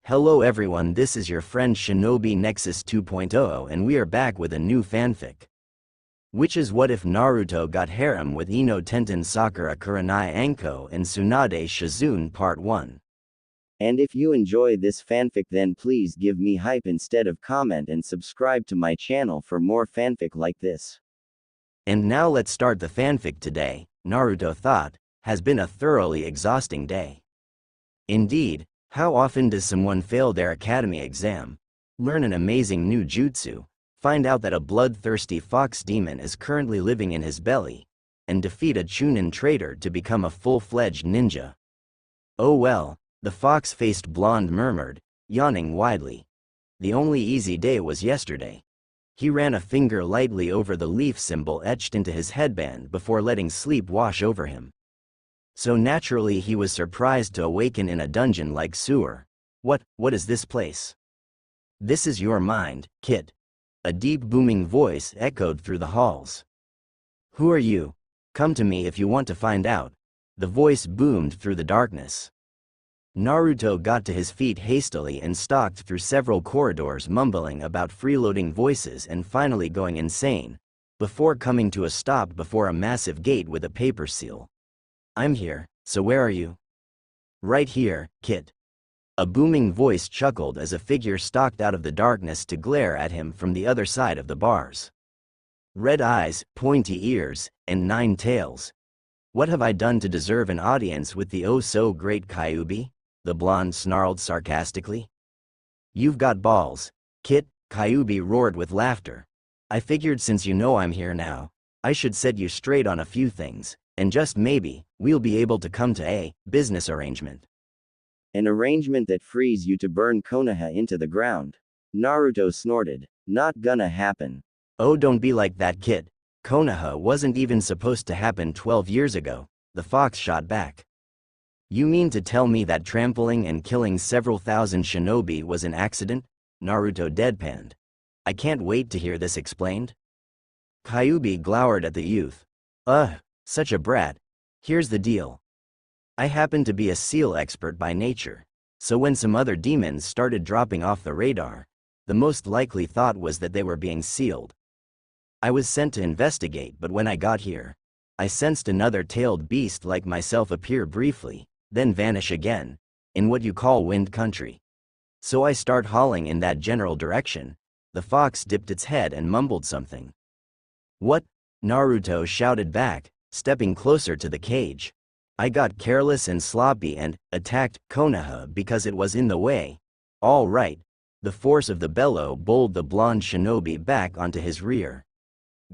Hello everyone, this is your friend Shinobi Nexus 2.0 and we are back with a new fanfic. Which is what if Naruto got Harem with Ino Tenten Sakura Kurenai Anko and Tsunade Shizune Part 1. And if you enjoy this fanfic then please give me hype instead of comment and subscribe to my channel for more fanfic like this. And now let's start the fanfic today. Naruto thought, has been a thoroughly exhausting day. Indeed. How often does someone fail their academy exam, learn an amazing new jutsu, find out that a bloodthirsty fox demon is currently living in his belly, and defeat a Chunin traitor to become a full-fledged ninja? Oh well, the fox-faced blonde murmured, yawning widely. The only easy day was yesterday. He ran a finger lightly over the leaf symbol etched into his headband before letting sleep wash over him. So naturally he was surprised to awaken in a dungeon-like sewer. What is this place? This is your mind, kid. A deep booming voice echoed through the halls. Who are you? Come to me if you want to find out. The voice boomed through the darkness. Naruto got to his feet hastily and stalked through several corridors mumbling about freeloading voices and finally going insane, before coming to a stop before a massive gate with a paper seal. I'm here, so where are you? Right here, kid. A booming voice chuckled as a figure stalked out of the darkness to glare at him from the other side of the bars. Red eyes, pointy ears, and 9 tails. What have I done to deserve an audience with the oh-so-great Kyuubi? The blonde snarled sarcastically. You've got balls, kid, Kyuubi roared with laughter. I figured since you know I'm here now, I should set you straight on a few things. And just maybe, we'll be able to come to a business arrangement. An arrangement that frees you to burn Konoha into the ground. Naruto snorted. Not gonna happen. Oh, don't be like that, kid. Konoha wasn't even supposed to happen 12 years ago, the fox shot back. You mean to tell me that trampling and killing several thousand shinobi was an accident? Naruto deadpanned. I can't wait to hear this explained. Kyuubi glowered at the youth. Such a brat. Here's the deal. I happen to be a seal expert by nature, so when some other demons started dropping off the radar, the most likely thought was that they were being sealed. I was sent to investigate, but when I got here, I sensed another tailed beast like myself appear briefly, then vanish again, in what you call wind country. So I start hauling in that general direction. The fox dipped its head and mumbled something. What? Naruto shouted back, stepping closer to the cage. I got careless and sloppy and attacked Konoha because it was in the way. All right. The force of the bellow bowled the blonde shinobi back onto his rear.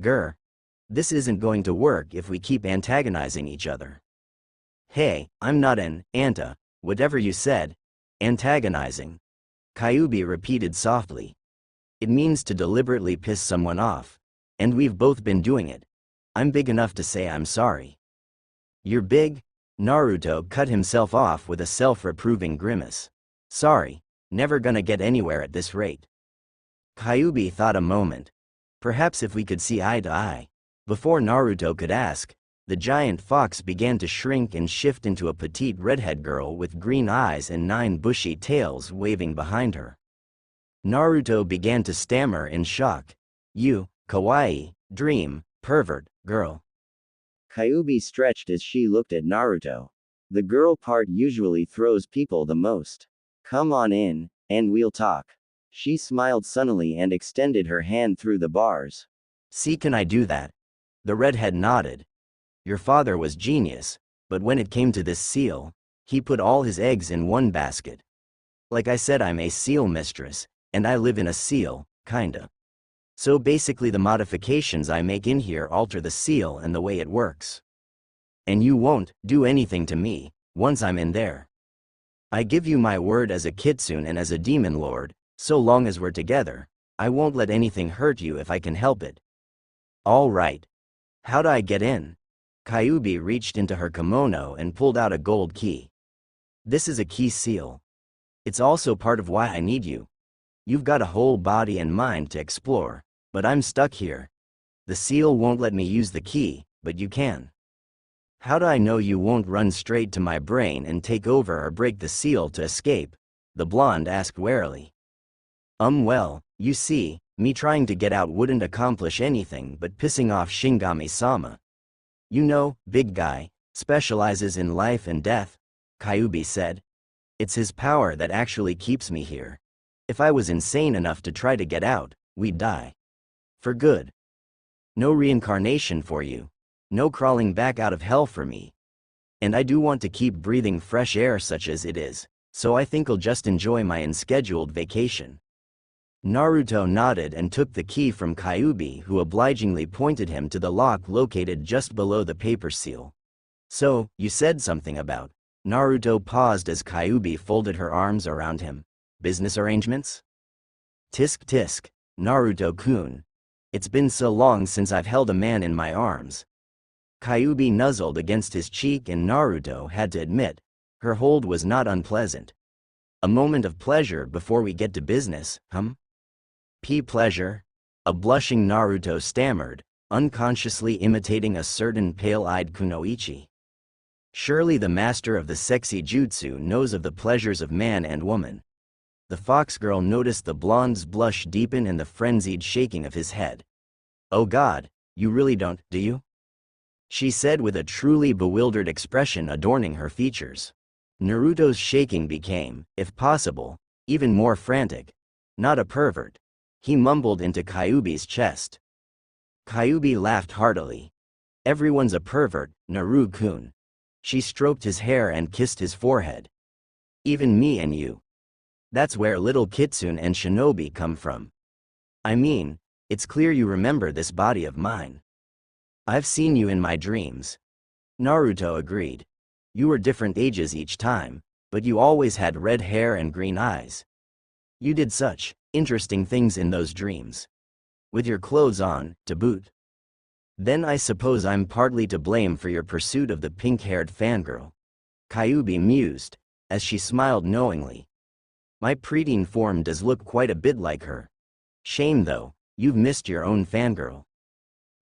Grr. This isn't going to work if we keep antagonizing each other. Hey, I'm not an whatever you said. Antagonizing. Kyuubi repeated softly. It means to deliberately piss someone off. And we've both been doing it. I'm big enough to say I'm sorry. You're big? Naruto cut himself off with a self-reproving grimace. Sorry, never gonna get anywhere at this rate. Kyuubi thought a moment. Perhaps if we could see eye to eye. Before Naruto could ask, the giant fox began to shrink and shift into a petite redhead girl with green eyes and 9 bushy tails waving behind her. Naruto began to stammer in shock. You, kawaii, dream, pervert, girl. Kyuubi stretched as she looked at Naruto. The girl part usually throws people the most. Come on in, and we'll talk. She smiled sunnily and extended her hand through the bars. See, can I do that? The redhead nodded. Your father was genius, but when it came to this seal, he put all his eggs in one basket. Like I said, I'm a seal mistress, and I live in a seal, kinda. So basically the modifications I make in here alter the seal and the way it works. And you won't do anything to me, once I'm in there. I give you my word as a kitsune and as a demon lord, so long as we're together, I won't let anything hurt you if I can help it. All right. How do I get in? Kyuubi reached into her kimono and pulled out a gold key. This is a key seal. It's also part of why I need you. You've got a whole body and mind to explore, but I'm stuck here. The seal won't let me use the key, but you can. How do I know you won't run straight to my brain and take over or break the seal to escape? The blonde asked warily. Well, you see, me trying to get out wouldn't accomplish anything but pissing off Shingami-sama. You know, big guy, specializes in life and death, Kyubi said. It's his power that actually keeps me here. If I was insane enough to try to get out, we'd die. For good. No reincarnation for you. No crawling back out of hell for me. And I do want to keep breathing fresh air such as it is, so I think I'll just enjoy my unscheduled vacation. Naruto nodded and took the key from Kyubi, who obligingly pointed him to the lock located just below the paper seal. So, you said something about... Naruto paused as Kyubi folded her arms around him. Business arrangements? Tisk tisk, Naruto-kun. It's been so long since I've held a man in my arms. Kyubi nuzzled against his cheek and Naruto had to admit, her hold was not unpleasant. A moment of pleasure before we get to business, Pleasure? A blushing Naruto stammered, unconsciously imitating a certain pale-eyed kunoichi. Surely the master of the sexy jutsu knows of the pleasures of man and woman. The fox girl noticed the blonde's blush deepen and the frenzied shaking of his head. Oh God, you really don't, do you? She said with a truly bewildered expression adorning her features. Naruto's shaking became, if possible, even more frantic. Not a pervert. He mumbled into Kyubi's chest. Kyubi laughed heartily. Everyone's a pervert, Naru-kun. She stroked his hair and kissed his forehead. Even me and you. That's where little kitsune and shinobi come from. I mean, it's clear you remember this body of mine. I've seen you in my dreams. Naruto agreed. You were different ages each time, but you always had red hair and green eyes. You did such interesting things in those dreams. With your clothes on, to boot. Then I suppose I'm partly to blame for your pursuit of the pink-haired fangirl. Kyubi mused, as she smiled knowingly. My preteen form does look quite a bit like her. Shame though, you've missed your own fangirl.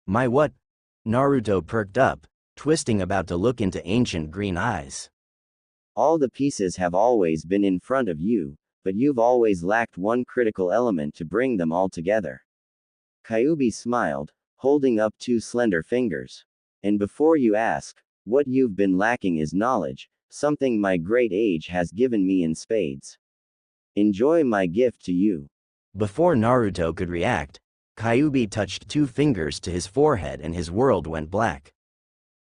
My what? Naruto perked up, twisting about to look into ancient green eyes. All the pieces have always been in front of you, but you've always lacked one critical element to bring them all together. Kyubi smiled, holding up two slender fingers. And before you ask, what you've been lacking is knowledge, something my great age has given me in spades. Enjoy my gift to you. Before Naruto could react, Kyubi touched two fingers to his forehead and his world went black.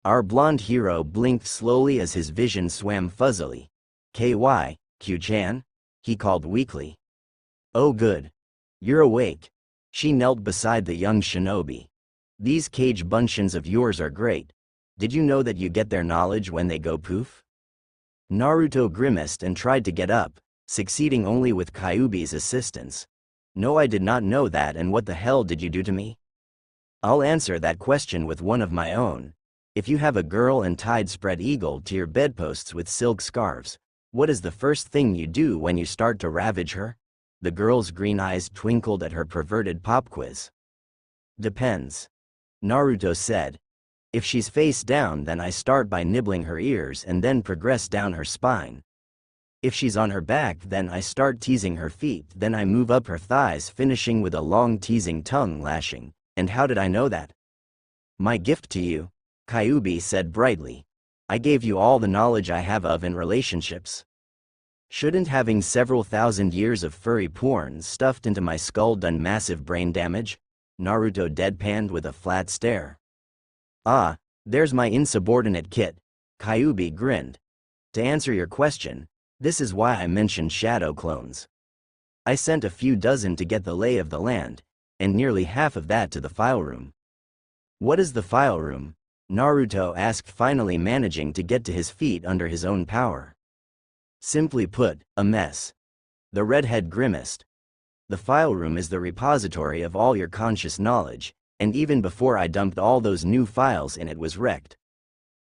Our blonde hero blinked slowly as his vision swam fuzzily. KY, Q-chan? He called weakly. Oh good. You're awake. She knelt beside the young shinobi. These cage bunchins of yours are great. Did you know that you get their knowledge when they go poof? Naruto grimaced and tried to get up, succeeding only with Kyubi's assistance. No, I did not know that, and what the hell did you do to me? I'll answer that question with one of my own. If you have a girl and tied spread eagle to your bedposts with silk scarves, what is the first thing you do when you start to ravage her? The girl's green eyes twinkled at her perverted pop quiz. Depends. Naruto said. If she's face down, then I start by nibbling her ears and then progress down her spine. If she's on her back, then I start teasing her feet, then I move up her thighs, finishing with a long teasing tongue lashing. And how did I know that? My gift to you, Kyubi said brightly. I gave you all the knowledge I have of in relationships. Shouldn't having several thousand years of furry porn stuffed into my skull done massive brain damage? Naruto deadpanned with a flat stare. Ah, there's my insubordinate kit. Kyubi grinned. To answer your question, this is why I mentioned shadow clones. I sent a few dozen to get the lay of the land, and nearly half of that to the file room. What is the file room? Naruto asked, finally managing to get to his feet under his own power. Simply put, a mess. The redhead grimaced. The file room is the repository of all your conscious knowledge, and even before I dumped all those new files in, it was wrecked.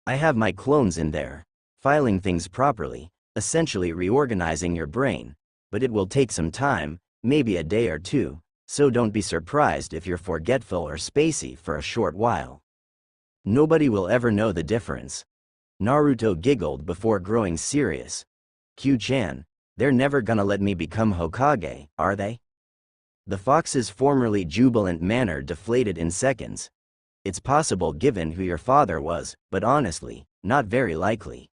I have my clones in there, filing things properly, essentially reorganizing your brain, but it will take some time, maybe a day or two, so don't be surprised if you're forgetful or spacey for a short while. Nobody will ever know the difference. Naruto giggled before growing serious. Q-chan, They're never gonna let me become Hokage, are they? The fox's formerly jubilant manner deflated in seconds. It's possible given who your father was, but honestly, not very likely.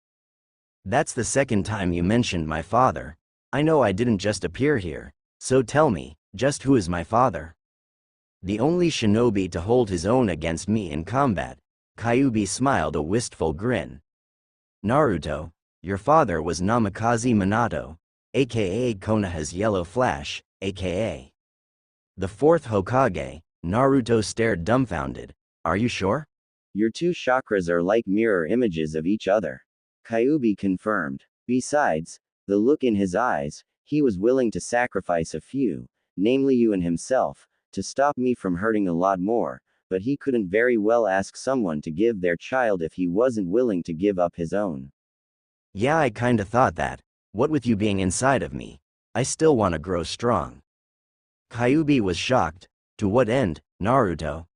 That's the second time you mentioned my father. I know I didn't just appear here, so tell me, just who is my father? The only shinobi to hold his own against me in combat. Kyuubi smiled a wistful grin. Naruto, your father was Namikaze Minato, aka Konoha's Yellow Flash, aka the fourth Hokage. Naruto stared dumbfounded. Are you sure? Your two chakras are like mirror images of each other. Kyuubi confirmed. Besides, the look in his eyes, he was willing to sacrifice a few, namely you and himself, to stop me from hurting a lot more, but he couldn't very well ask someone to give their child if he wasn't willing to give up his own. Yeah, I kinda thought that. What with you being inside of me, I still wanna grow strong. Kyuubi was shocked. To what end, Naruto?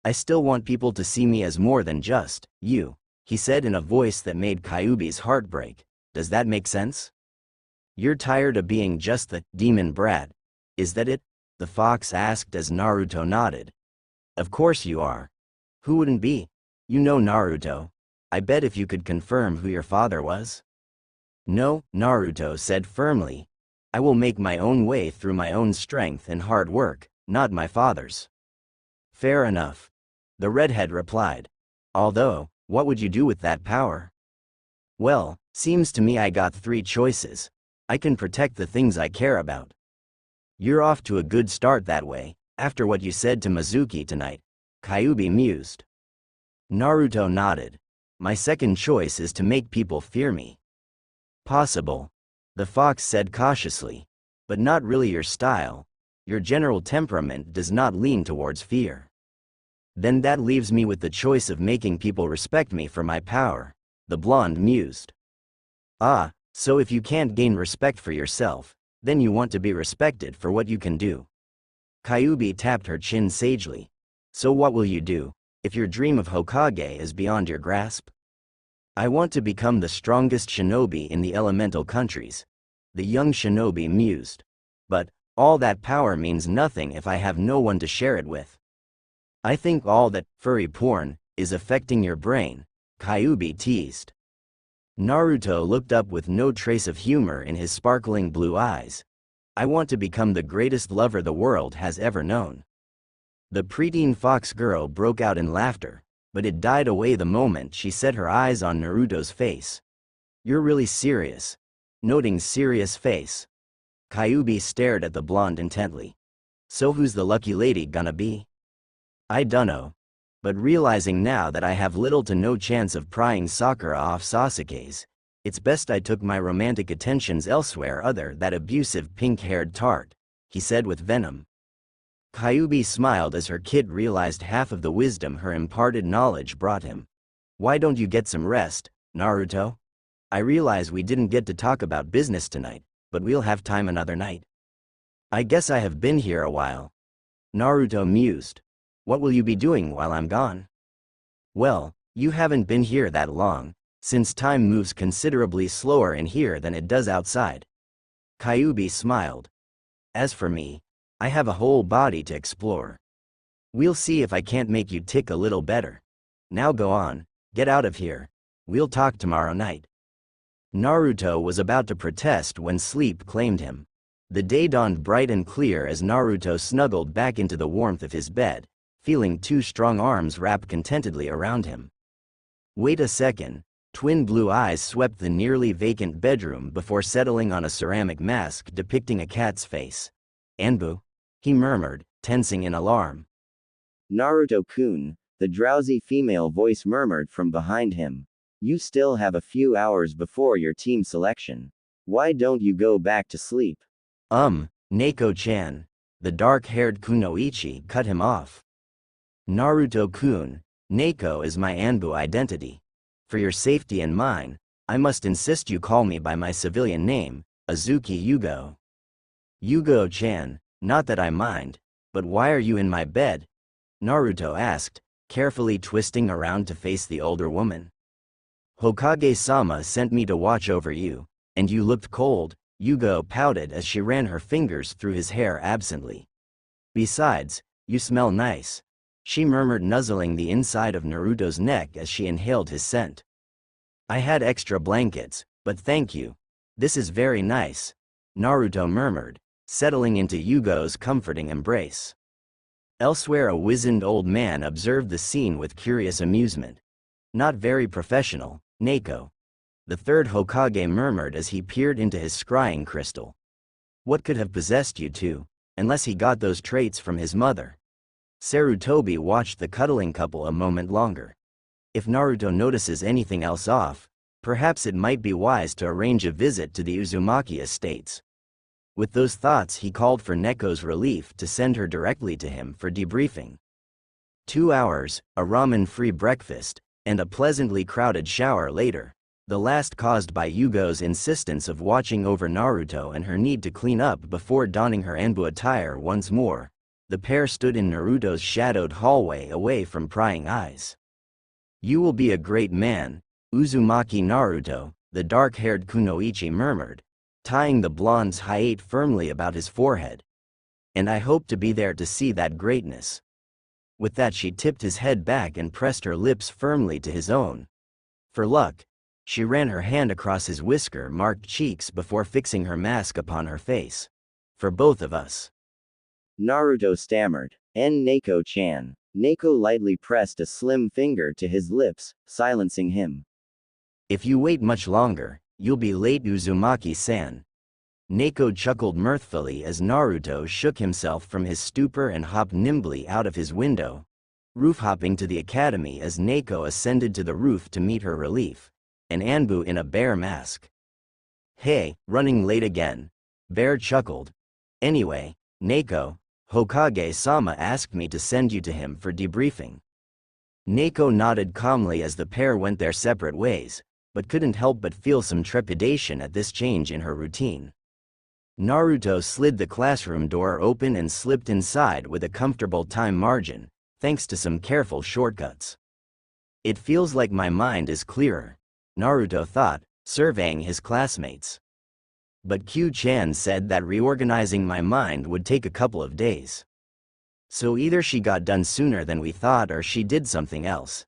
I still want people to see me as more than just you, he said in a voice that made Kyuubi's heart break. Does that make sense? You're tired of being just the demon brat, is that it? The fox asked as Naruto nodded. Of course you are. Who wouldn't be? You know Naruto. I bet if you could confirm who your father was. No, Naruto said firmly. I will make my own way through my own strength and hard work, not my father's. Fair enough. The redhead replied. Although, what would you do with that power? Well, seems to me I got three choices. I can protect the things I care about. You're off to a good start that way, after what you said to Mizuki tonight, Kyuubi mused. Naruto nodded. My second choice is to make people fear me. Possible. The fox said cautiously. But not really your style. Your general temperament does not lean towards fear. Then that leaves me with the choice of making people respect me for my power, the blonde mused. Ah, so if you can't gain respect for yourself, then you want to be respected for what you can do. Kyuubi tapped her chin sagely. So what will you do, if your dream of Hokage is beyond your grasp? I want to become the strongest shinobi in the elemental countries. The young shinobi mused. But, all that power means nothing if I have no one to share it with. I think all that furry porn is affecting your brain, Kyuubi teased. Naruto looked up with no trace of humor in his sparkling blue eyes. I want to become the greatest lover the world has ever known. The preteen fox girl broke out in laughter, but it died away the moment she set her eyes on Naruto's face. You're really serious. Noting serious face. Kyuubi stared at the blonde intently. So who's the lucky lady gonna be? I dunno. But realizing now that I have little to no chance of prying Sakura off Sasuke's, it's best I took my romantic attentions elsewhere other that abusive pink-haired tart, he said with venom. Kyuubi smiled as her kid realized half of the wisdom her imparted knowledge brought him. Why don't you get some rest, Naruto? I realize we didn't get to talk about business tonight, but we'll have time another night. I guess I have been here a while. Naruto mused. What will you be doing while I'm gone? Well, you haven't been here that long, since time moves considerably slower in here than it does outside. Kyuubi smiled. As for me, I have a whole body to explore. We'll see if I can't make you tick a little better. Now go on, get out of here. We'll talk tomorrow night. Naruto was about to protest when sleep claimed him. The day dawned bright and clear as Naruto snuggled back into the warmth of his bed, feeling two strong arms wrap contentedly around him. Wait a second. Twin blue eyes swept the nearly vacant bedroom before settling on a ceramic mask depicting a cat's face. Anbu? He murmured, tensing in alarm. Naruto-kun, the drowsy female voice murmured from behind him. You still have a few hours before your team selection. Why don't you go back to sleep? Neko-chan. The dark-haired Kunoichi cut him off. Naruto-kun, Neko is my Anbu identity. For your safety and mine, I must insist you call me by my civilian name, Azuki Yugo. Yugo-chan, not that I mind, but why are you in my bed? Naruto asked, carefully twisting around to face the older woman. Hokage-sama sent me to watch over you, and you looked cold, Yugo pouted as she ran her fingers through his hair absently. Besides, you smell nice, she murmured, nuzzling the inside of Naruto's neck as she inhaled his scent. I had extra blankets, but thank you. This is very nice, Naruto murmured, settling into Yugo's comforting embrace. Elsewhere, a wizened old man observed the scene with curious amusement. Not very professional, Neko. The third Hokage murmured as he peered into his scrying crystal. What could have possessed you two, unless he got those traits from his mother? Sarutobi watched the cuddling couple a moment longer. If Naruto notices anything else off, perhaps it might be wise to arrange a visit to the Uzumaki estates. With those thoughts, he called for Neko's relief to send her directly to him for debriefing. 2 hours, a ramen-free breakfast, and a pleasantly crowded shower later, the last caused by Yugo's insistence of watching over Naruto and her need to clean up before donning her Anbu attire once more, the pair stood in Naruto's shadowed hallway away from prying eyes. You will be a great man, Uzumaki Naruto, the dark-haired Kunoichi murmured, tying the blonde's hayate firmly about his forehead. And I hope to be there to see that greatness. With that, she tipped his head back and pressed her lips firmly to his own. For luck, she ran her hand across his whisker-marked cheeks before fixing her mask upon her face. For both of us. Naruto stammered. Neko-chan. Neko lightly pressed a slim finger to his lips, silencing him. If you wait much longer, you'll be late, Uzumaki-san. Neko chuckled mirthfully as Naruto shook himself from his stupor and hopped nimbly out of his window, roof-hopping to the academy as Neko ascended to the roof to meet her relief, an Anbu in a bear mask. Hey, running late again? Bear chuckled. Anyway, Neko, Hokage-sama asked me to send you to him for debriefing. Neko nodded calmly as the pair went their separate ways, but couldn't help but feel some trepidation at this change in her routine. Naruto slid the classroom door open and slipped inside with a comfortable time margin, thanks to some careful shortcuts. It feels like my mind is clearer, Naruto thought, surveying his classmates. But Q-chan said that reorganizing my mind would take a couple of days. So either she got done sooner than we thought or she did something else.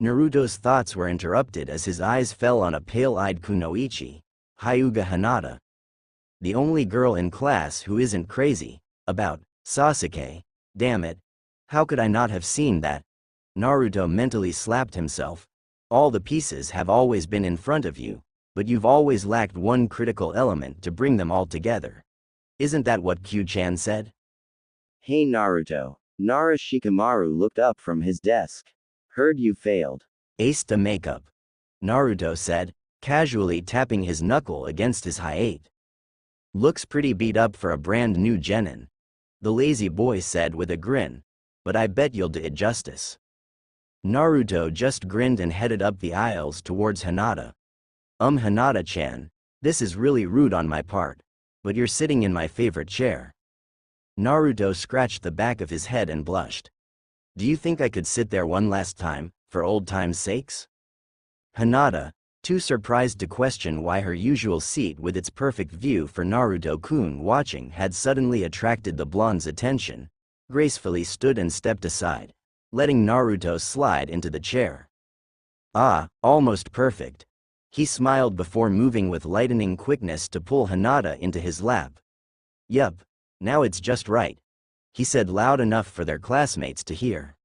Naruto's thoughts were interrupted as his eyes fell on a pale-eyed Kunoichi, Hyuga Hinata. The only girl in class who isn't crazy about Sasuke. Damn it. How could I not have seen that? Naruto mentally slapped himself. All the pieces have always been in front of you, but you've always lacked one critical element to bring them all together. Isn't that what Q-chan said? Hey Naruto. Nara Shikamaru looked up from his desk. Heard you failed. Ace to makeup, Naruto said, casually tapping his knuckle against his hayate. Looks pretty beat up for a brand new genin, the lazy boy said with a grin, but I bet you'll do it justice. Naruto just grinned and headed up the aisles towards Hinata. Hinata-chan, this is really rude on my part, but you're sitting in my favorite chair. Naruto scratched the back of his head and blushed. Do you think I could sit there one last time, for old time's sakes? Hinata, too surprised to question why her usual seat with its perfect view for Naruto-kun watching had suddenly attracted the blonde's attention, gracefully stood and stepped aside, letting Naruto slide into the chair. Ah, almost perfect. He smiled before moving with lightning quickness to pull Hinata into his lap. Yup, now it's just right, he said loud enough for their classmates to hear.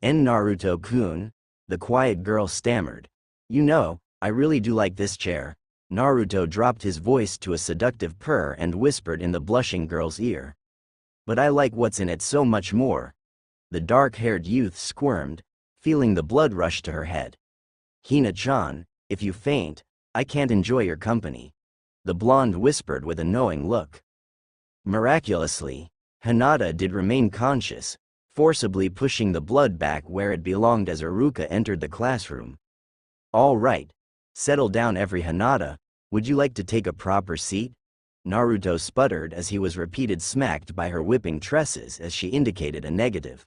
Naruto-kun, the quiet girl stammered. You know, I really do like this chair. Naruto dropped his voice to a seductive purr and whispered in the blushing girl's ear. But I like what's in it so much more. The dark-haired youth squirmed, feeling the blood rush to her head. Hina-chan, if you faint, I can't enjoy your company, the blonde whispered with a knowing look. Miraculously, Hinata did remain conscious, forcibly pushing the blood back where it belonged as Iruka entered the classroom. All right. Settle down, every Hinata, would you like to take a proper seat? Naruto sputtered as he was repeated smacked by her whipping tresses as she indicated a negative.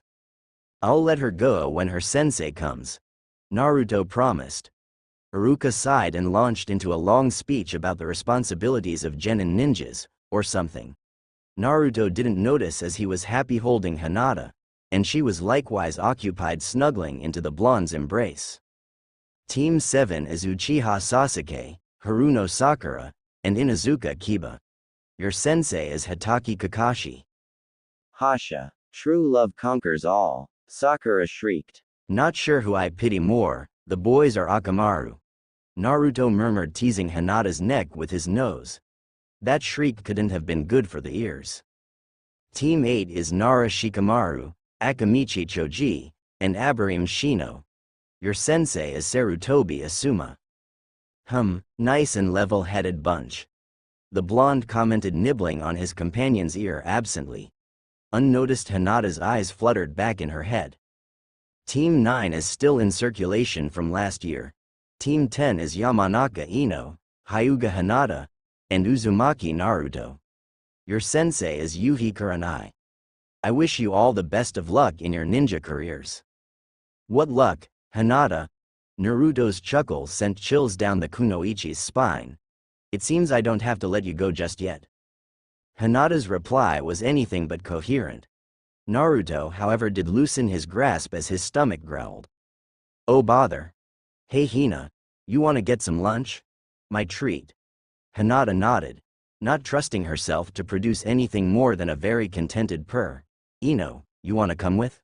I'll let her go when her sensei comes, Naruto promised. Iruka sighed and launched into a long speech about the responsibilities of genin ninjas, or something. Naruto didn't notice as he was happy holding Hinata, and she was likewise occupied snuggling into the blonde's embrace. Team 7 is Uchiha Sasuke, Haruno Sakura, and Inuzuka Kiba. Your sensei is Hitaki Kakashi. Hasha. True love conquers all, Sakura shrieked. Not sure who I pity more, the boys or Akamaru. Naruto murmured, teasing Hinata's neck with his nose. That shriek couldn't have been good for the ears. Team 8 is Nara Shikamaru, Akamichi Choji, and Abarim Shino. Your sensei is Sarutobi Asuma. Nice and level-headed bunch. The blonde commented, nibbling on his companion's ear absently. Unnoticed, Hinata's eyes fluttered back in her head. Team 9 is still in circulation from last year. Team 10 is Yamanaka Ino, Hyuga Hinata, and Uzumaki Naruto. Your sensei is Yuhi Kurenai. I wish you all the best of luck in your ninja careers. What luck, Hinata? Naruto's chuckle sent chills down the kunoichi's spine. It seems I don't have to let you go just yet. Hinata's reply was anything but coherent. Naruto, however, did loosen his grasp as his stomach growled. Oh bother. Hey Hina, you want to get some lunch? My treat. Hinata nodded, not trusting herself to produce anything more than a very contented purr. Ino, you want to come with?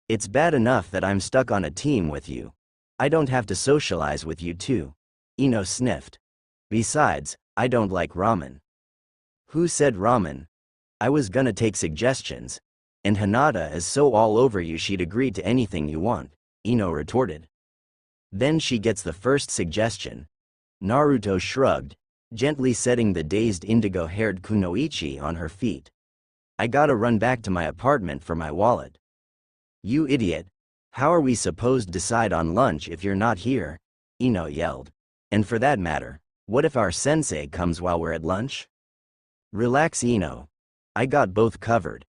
It's bad enough that I'm stuck on a team with you. I don't have to socialize with you too. Ino sniffed. Besides, I don't like ramen. Who said ramen? I was gonna take suggestions. And Hinata is so all over you she'd agree to anything you want, Ino retorted. Then she gets the first suggestion. Naruto shrugged, gently setting the dazed indigo-haired kunoichi on her feet. I gotta run back to my apartment for my wallet. You idiot. How are we supposed to decide on lunch if you're not here? Ino yelled. And for that matter, what if our sensei comes while we're at lunch? Relax Ino. I got both covered.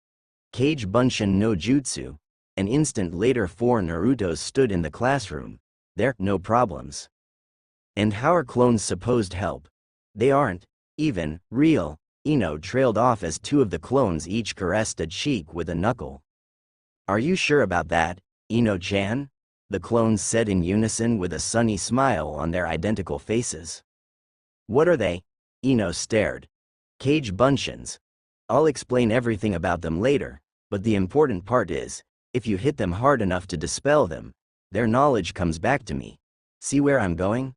Kage Bunshin no Jutsu. An instant later 4 Narutos stood in the classroom. There, no problems. And how are clones supposed to help? They aren't, even, real. Ino trailed off as 2 of the clones each caressed a cheek with a knuckle. Are you sure about that, Ino-chan? The clones said in unison with a sunny smile on their identical faces. What are they? Ino stared. Kage Bunshins. I'll explain everything about them later, but the important part is, if you hit them hard enough to dispel them, their knowledge comes back to me. See where I'm going?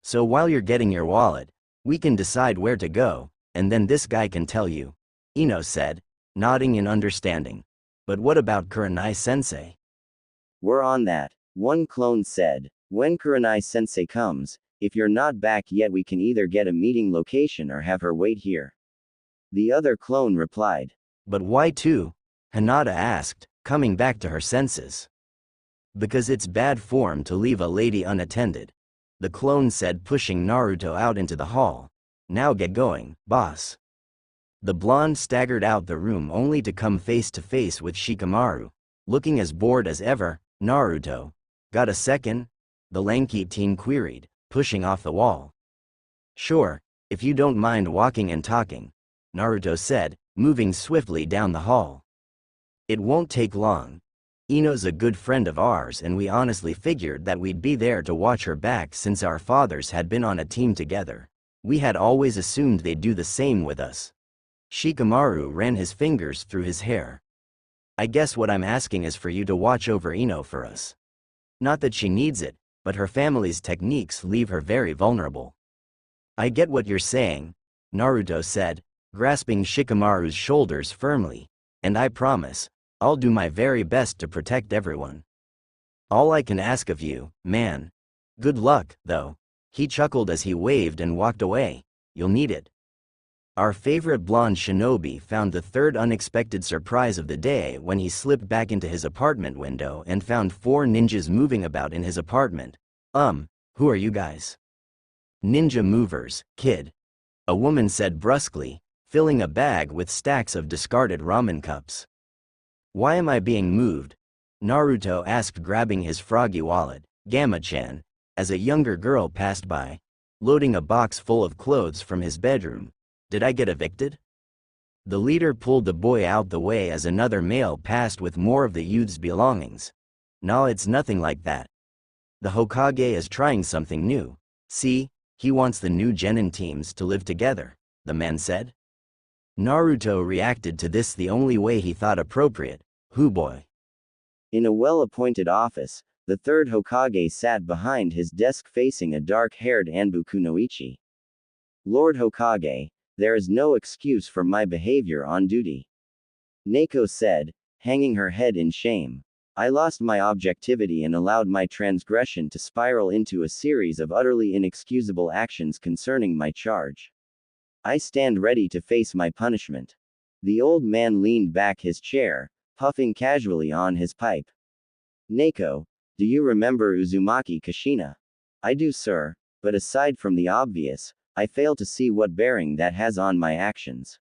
So while you're getting your wallet, we can decide where to go, and then this guy can tell you, Ino said, nodding in understanding. But what about Kurenai-sensei? We're on that, one clone said. When Kurenai-sensei comes, if you're not back yet we can either get a meeting location or have her wait here. The other clone replied. But why 2? Hinata asked, coming back to her senses. Because it's bad form to leave a lady unattended. The clone said, pushing Naruto out into the hall. Now get going, boss. The blonde staggered out the room only to come face to face with Shikamaru. Looking as bored as ever, Naruto. Got a second? The lanky teen queried, pushing off the wall. Sure, if you don't mind walking and talking, Naruto said, moving swiftly down the hall. It won't take long. Ino's a good friend of ours and we honestly figured that we'd be there to watch her back since our fathers had been on a team together. We had always assumed they'd do the same with us. Shikamaru ran his fingers through his hair. I guess what I'm asking is for you to watch over Ino for us. Not that she needs it, but her family's techniques leave her very vulnerable. I get what you're saying, Naruto said, grasping Shikamaru's shoulders firmly, and I promise, I'll do my very best to protect everyone. All I can ask of you, man. Good luck, though. He chuckled as he waved and walked away. You'll need it. Our favorite blonde shinobi found the third unexpected surprise of the day when he slipped back into his apartment window and found 4 ninjas moving about in his apartment. Who are you guys? Ninja movers, kid. A woman said brusquely, filling a bag with stacks of discarded ramen cups. Why am I being moved? Naruto asked, grabbing his froggy wallet. Gamma-chan, as a younger girl passed by, loading a box full of clothes from his bedroom. Did I get evicted? The leader pulled the boy out the way as another male passed with more of the youth's belongings. No, it's nothing like that. The Hokage is trying something new. See, he wants the new genin teams to live together, the man said. Naruto reacted to this the only way he thought appropriate. Who boy? In a well-appointed office, the third Hokage sat behind his desk facing a dark-haired Anbu Kunoichi. Lord Hokage, there is no excuse for my behavior on duty. Neko said, hanging her head in shame. I lost my objectivity and allowed my transgression to spiral into a series of utterly inexcusable actions concerning my charge. I stand ready to face my punishment. The old man leaned back his chair, puffing casually on his pipe. Neko, do you remember Uzumaki Kushina? I do, sir, but aside from the obvious, I fail to see what bearing that has on my actions.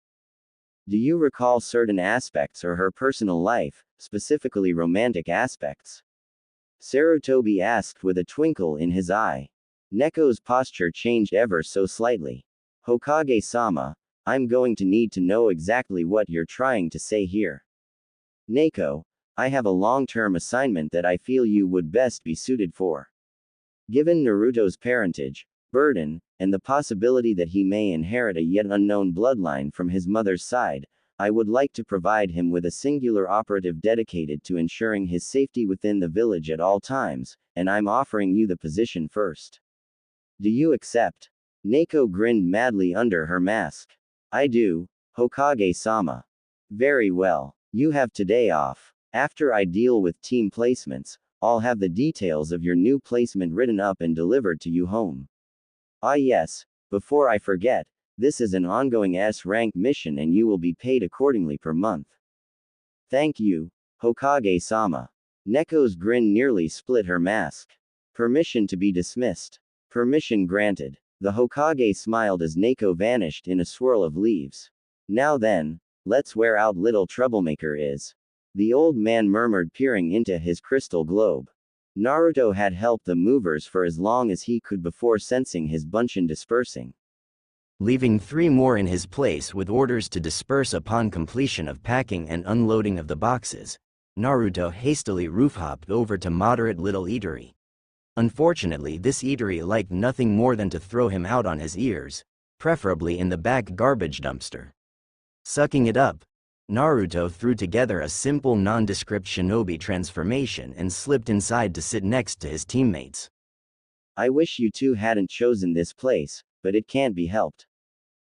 Do you recall certain aspects of her personal life, specifically romantic aspects? Sarutobi asked with a twinkle in his eye. Neko's posture changed ever so slightly. Hokage-sama, I'm going to need to know exactly what you're trying to say here. Neko, I have a long-term assignment that I feel you would best be suited for. Given Naruto's parentage, burden, and the possibility that he may inherit a yet unknown bloodline from his mother's side, I would like to provide him with a singular operative dedicated to ensuring his safety within the village at all times, and I'm offering you the position first. Do you accept? Neko grinned madly under her mask. I do, Hokage-sama. Very well. You have today off. After I deal with team placements, I'll have the details of your new placement written up and delivered to you home. Ah yes, before I forget, this is an ongoing S-rank mission and you will be paid accordingly per month. Thank you, Hokage-sama. Neko's grin nearly split her mask. Permission to be dismissed. Permission granted. The Hokage smiled as Neko vanished in a swirl of leaves. Now then, let's wear out little troublemaker is. The old man murmured, peering into his crystal globe. Naruto had helped the movers for as long as he could before sensing his bunshin dispersing. Leaving 3 more in his place with orders to disperse upon completion of packing and unloading of the boxes, Naruto hastily roof-hopped over to moderate little eatery. Unfortunately, this eatery liked nothing more than to throw him out on his ears, preferably in the back garbage dumpster. Sucking it up, Naruto threw together a simple nondescript shinobi transformation and slipped inside to sit next to his teammates. I wish you two hadn't chosen this place, but it can't be helped.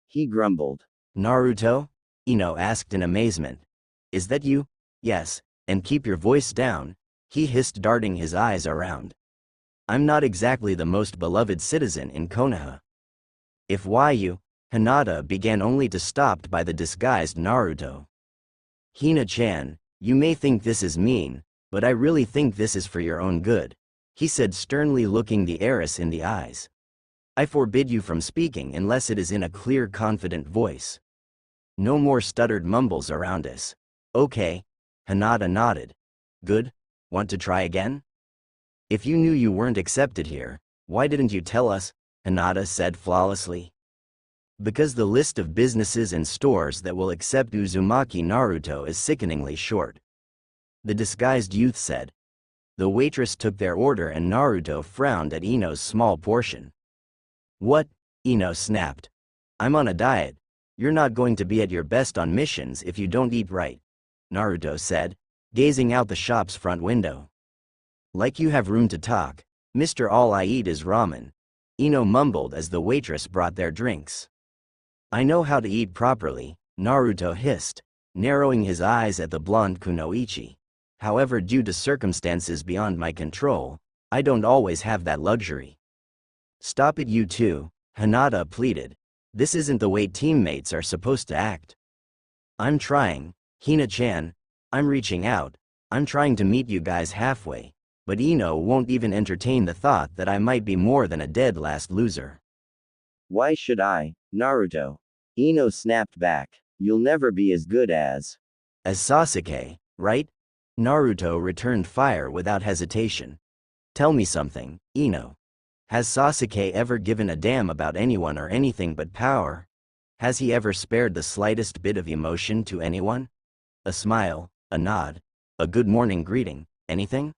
He grumbled. Naruto? Ino asked in amazement. Is that you? Yes, and keep your voice down, he hissed, darting his eyes around. I'm not exactly the most beloved citizen in Konoha. If you, Hinata began only to stopped by the disguised Naruto. Hina-chan, you may think this is mean, but I really think this is for your own good, he said sternly, looking the heiress in the eyes. I forbid you from speaking unless it is in a clear, confident voice. No more stuttered mumbles around us. Okay. Hinata nodded. Good. Want to try again? If you knew you weren't accepted here, why didn't you tell us? Hinata said flawlessly. Because the list of businesses and stores that will accept Uzumaki Naruto is sickeningly short. The disguised youth said. The waitress took their order and Naruto frowned at Ino's small portion. What? Ino snapped. I'm on a diet. You're not going to be at your best on missions if you don't eat right, Naruto said, gazing out the shop's front window. Like you have room to talk, Mr. All I eat is ramen, Ino mumbled as the waitress brought their drinks. I know how to eat properly, Naruto hissed, narrowing his eyes at the blonde Kunoichi. However, due to circumstances beyond my control, I don't always have that luxury. Stop it, you two, Hinata pleaded. This isn't the way teammates are supposed to act. I'm trying, Hina-chan. I'm reaching out. I'm trying to meet you guys halfway, but Ino won't even entertain the thought that I might be more than a dead last loser. Why should I, Naruto? Ino snapped back. You'll never be as good as Sasuke, right? Naruto returned fire without hesitation. Tell me something, Ino. Has Sasuke ever given a damn about anyone or anything but power? Has he ever spared the slightest bit of emotion to anyone? A smile, a nod, a good morning greeting, anything?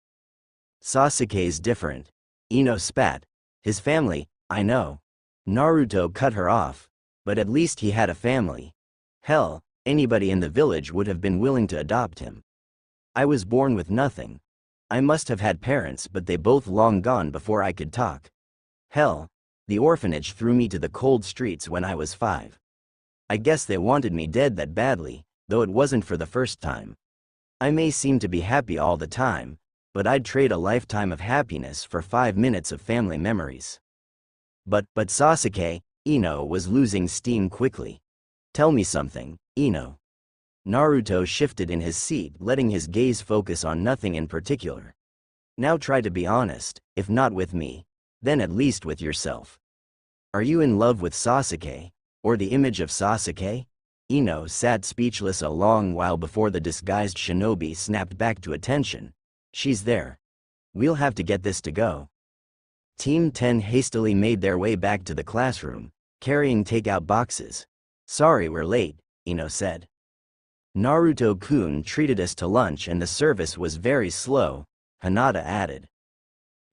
Sasuke's different. Ino spat. His family, I know. Naruto cut her off. But at least he had a family. Hell, anybody in the village would have been willing to adopt him. I was born with nothing. I must have had parents, but they both long gone before I could talk. Hell, the orphanage threw me to the cold streets when I was 5. I guess they wanted me dead that badly, though it wasn't for the first time. I may seem to be happy all the time, but I'd trade a lifetime of happiness for 5 minutes of family memories. But Sasuke, Ino was losing steam quickly. Tell me something, Ino. Naruto shifted in his seat, letting his gaze focus on nothing in particular. Now try to be honest, if not with me, then at least with yourself. Are you in love with Sasuke, or the image of Sasuke? Ino sat speechless a long while before the disguised shinobi snapped back to attention. She's there. We'll have to get this to go. Team 10 hastily made their way back to the classroom, carrying takeout boxes. Sorry we're late, Ino said. Naruto-kun treated us to lunch and the service was very slow, Hinata added.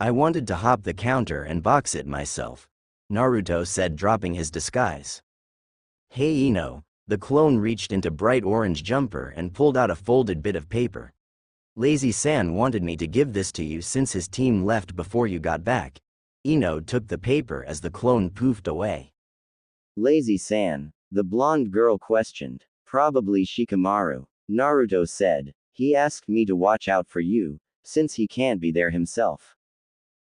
I wanted to hop the counter and box it myself, Naruto said, dropping his disguise. Hey Ino, the clone reached into bright orange jumper and pulled out a folded bit of paper. Lazy-san wanted me to give this to you since his team left before you got back. Ino took the paper as the clone poofed away. Lazy-san, the blonde girl questioned. Probably Shikamaru, Naruto said. He asked me to watch out for you, since he can't be there himself.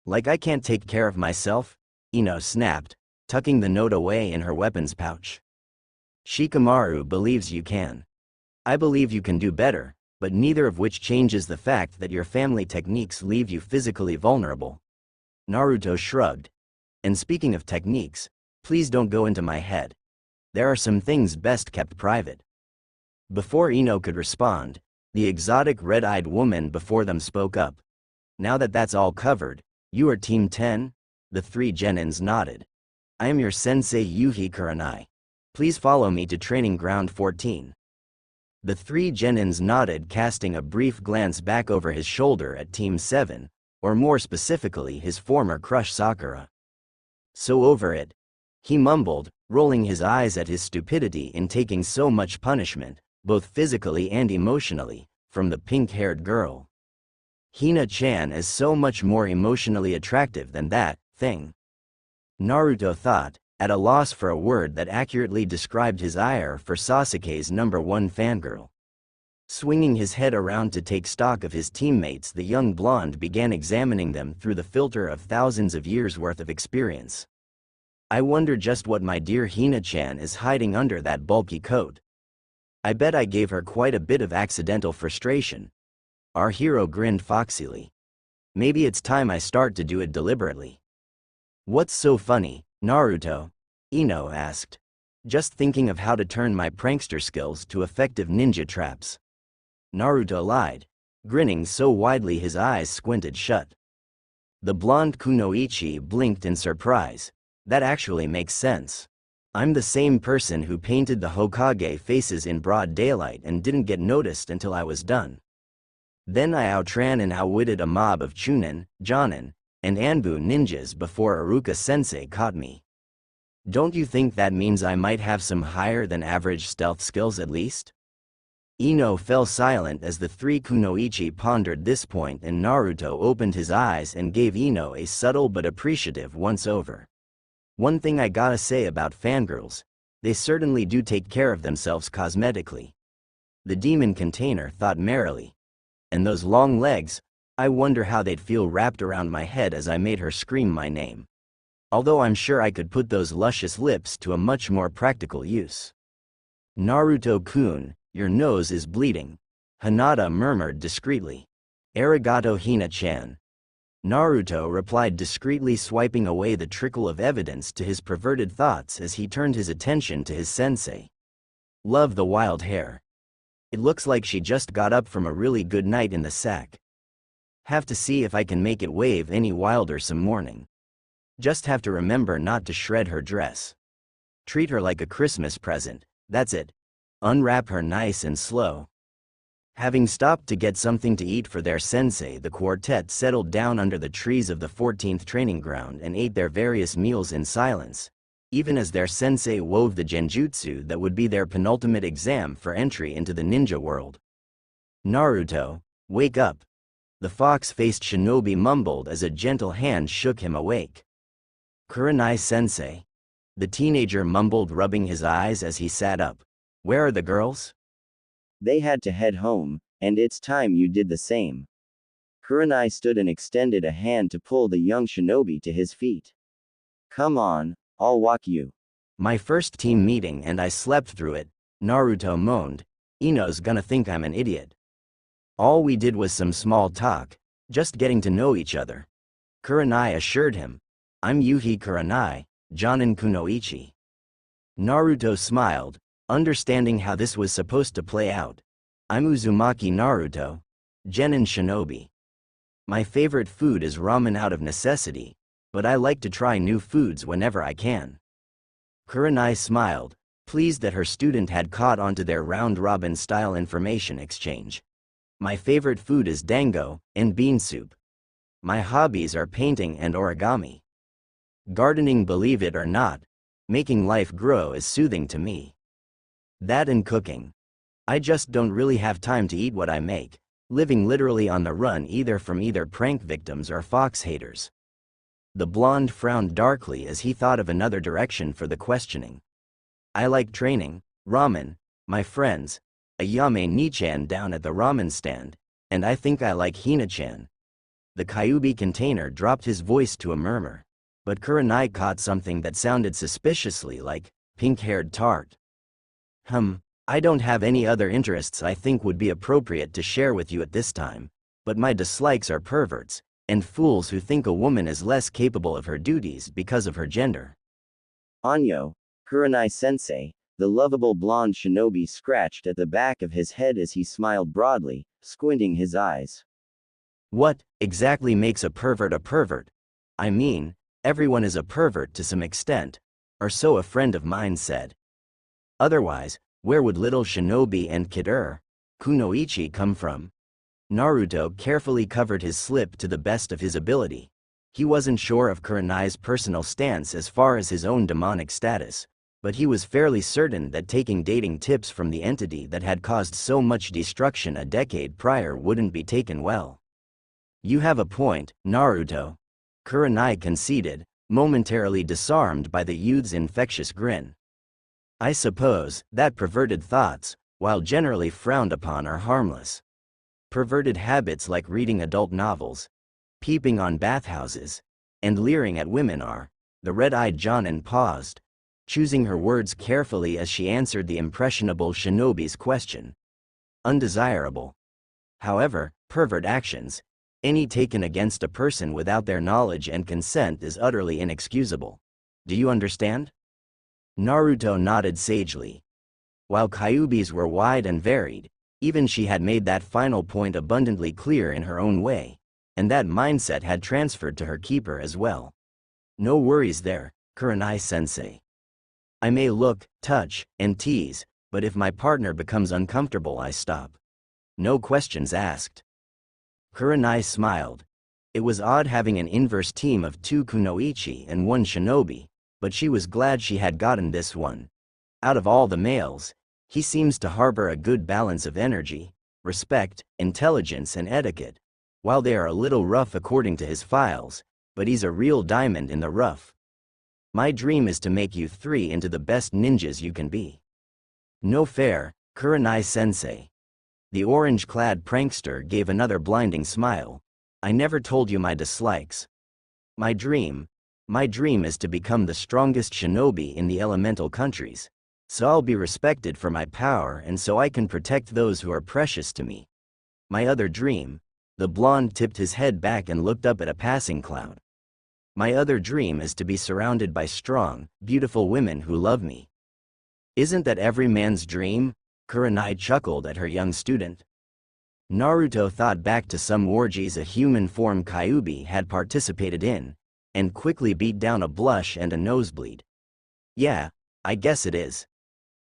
Like I can't take care of myself? Ino snapped, tucking the note away in her weapons pouch. Shikamaru believes you can. I believe you can do better, but neither of which changes the fact that your family techniques leave you physically vulnerable. Naruto shrugged. And speaking of techniques, please don't go into my head. There are some things best kept private. Before Ino could respond, the exotic red-eyed woman before them spoke up. Now that that's all covered, you are Team 10? The 3 genins nodded. I am your sensei Yuhi Kurenai. Please follow me to training ground 14. The 3 genins nodded, casting a brief glance back over his shoulder at Team 7, or more specifically his former crush Sakura. So over it, he mumbled, rolling his eyes at his stupidity in taking so much punishment, both physically and emotionally, from the pink-haired girl. Hina-chan is so much more emotionally attractive than that thing. Naruto thought, at a loss for a word that accurately described his ire for Sasuke's #1 fangirl. Swinging his head around to take stock of his teammates, the young blonde began examining them through the filter of thousands of years' worth of experience. I wonder just what my dear Hina-chan is hiding under that bulky coat. I bet I gave her quite a bit of accidental frustration. Our hero grinned foxily. Maybe it's time I start to do it deliberately. What's so funny, Naruto? Ino asked. Just thinking of how to turn my prankster skills to effective ninja traps. Naruto lied, grinning so widely his eyes squinted shut. The blonde kunoichi blinked in surprise. That actually makes sense. I'm the same person who painted the Hokage faces in broad daylight and didn't get noticed until I was done. Then I outran and outwitted a mob of Chunin, Jonin, and Anbu ninjas before Iruka-sensei caught me. Don't you think that means I might have some higher-than-average stealth skills at least? Ino fell silent as the 3 kunoichi pondered this point, and Naruto opened his eyes and gave Ino a subtle but appreciative once-over. One thing I gotta say about fangirls, they certainly do take care of themselves cosmetically. The demon container thought merrily. And those long legs, I wonder how they'd feel wrapped around my head as I made her scream my name. Although I'm sure I could put those luscious lips to a much more practical use. Naruto-kun, your nose is bleeding, Hinata murmured discreetly. Arigato Hina-chan. Naruto replied discreetly, swiping away the trickle of evidence to his perverted thoughts as he turned his attention to his sensei. Love the wild hair. It looks like she just got up from a really good night in the sack. Have to see if I can make it wave any wilder some morning. Just have to remember not to shred her dress. Treat her like a Christmas present, that's it. Unwrap her nice and slow. Having stopped to get something to eat for their sensei, the quartet settled down under the trees of the 14th training ground and ate their various meals in silence, even as their sensei wove the genjutsu that would be their penultimate exam for entry into the ninja world. Naruto, wake up. The fox-faced shinobi mumbled as a gentle hand shook him awake. Kurenai sensei. The teenager mumbled, rubbing his eyes as he sat up. Where are the girls? They had to head home, and it's time you did the same. Kurenai stood and extended a hand to pull the young shinobi to his feet. Come on, I'll walk you. My first team meeting and I slept through it, Naruto moaned. Ino's gonna think I'm an idiot. All we did was some small talk, just getting to know each other. Kurenai assured him. I'm Yuhi Kurenai, Jonin Kunoichi. Naruto smiled, understanding how this was supposed to play out. I'm Uzumaki Naruto, Genin Shinobi. My favorite food is ramen out of necessity, but I like to try new foods whenever I can. Kurenai smiled, pleased that her student had caught on to their round-robin style information exchange. My favorite food is dango and bean soup. My hobbies are painting and origami. Gardening, believe it or not, making life grow is soothing to me. That and cooking. I just don't really have time to eat what I make, living literally on the run either from prank victims or fox haters. The blonde frowned darkly as he thought of another direction for the questioning. I like training, ramen, my friends, Ayame Nichan down at the ramen stand, and I think I like Hina-chan. The Kyuubi container dropped his voice to a murmur, but Kurenai caught something that sounded suspiciously like pink-haired tart. I don't have any other interests I think would be appropriate to share with you at this time, but my dislikes are perverts, and fools who think a woman is less capable of her duties because of her gender. Anyo, Kurenai-sensei, the lovable blonde shinobi scratched at the back of his head as he smiled broadly, squinting his eyes. What exactly makes a pervert a pervert? I mean, everyone is a pervert to some extent, or so a friend of mine said. Otherwise, where would little shinobi and Kidder, Kunoichi come from? Naruto carefully covered his slip to the best of his ability. He wasn't sure of Kurenai's personal stance as far as his own demonic status, but he was fairly certain that taking dating tips from the entity that had caused so much destruction a decade prior wouldn't be taken well. You have a point, Naruto. Kurenai conceded, momentarily disarmed by the youth's infectious grin. I suppose that perverted thoughts, while generally frowned upon, are harmless. Perverted habits like reading adult novels, peeping on bathhouses, and leering at women are. The red-eyed Jonin paused, choosing her words carefully as she answered the impressionable shinobi's question. Undesirable. However, pervert actions, any taken against a person without their knowledge and consent, is utterly inexcusable. Do you understand? Naruto nodded sagely. While Kyuubis were wide and varied, even she had made that final point abundantly clear in her own way, and that mindset had transferred to her keeper as well. No worries there, Kurenai-sensei. I may look, touch, and tease, but if my partner becomes uncomfortable I stop. No questions asked. Kurenai smiled. It was odd having an inverse team of 2 kunoichi and 1 shinobi, but she was glad she had gotten this one. Out of all the males, he seems to harbor a good balance of energy, respect, intelligence, and etiquette. While they are a little rough according to his files, but he's a real diamond in the rough. My dream is to make you 3 into the best ninjas you can be. No fair, Kurenai-sensei. The orange-clad prankster gave another blinding smile. I never told you my dislikes. My dream is to become the strongest shinobi in the elemental countries. So I'll be respected for my power and so I can protect those who are precious to me. My other dream, the blonde tipped his head back and looked up at a passing cloud. My other dream is to be surrounded by strong, beautiful women who love me. Isn't that every man's dream? Kurenai chuckled at her young student. Naruto thought back to some orgies a human-form Kyuubi had participated in, and quickly beat down a blush and a nosebleed. Yeah, I guess it is.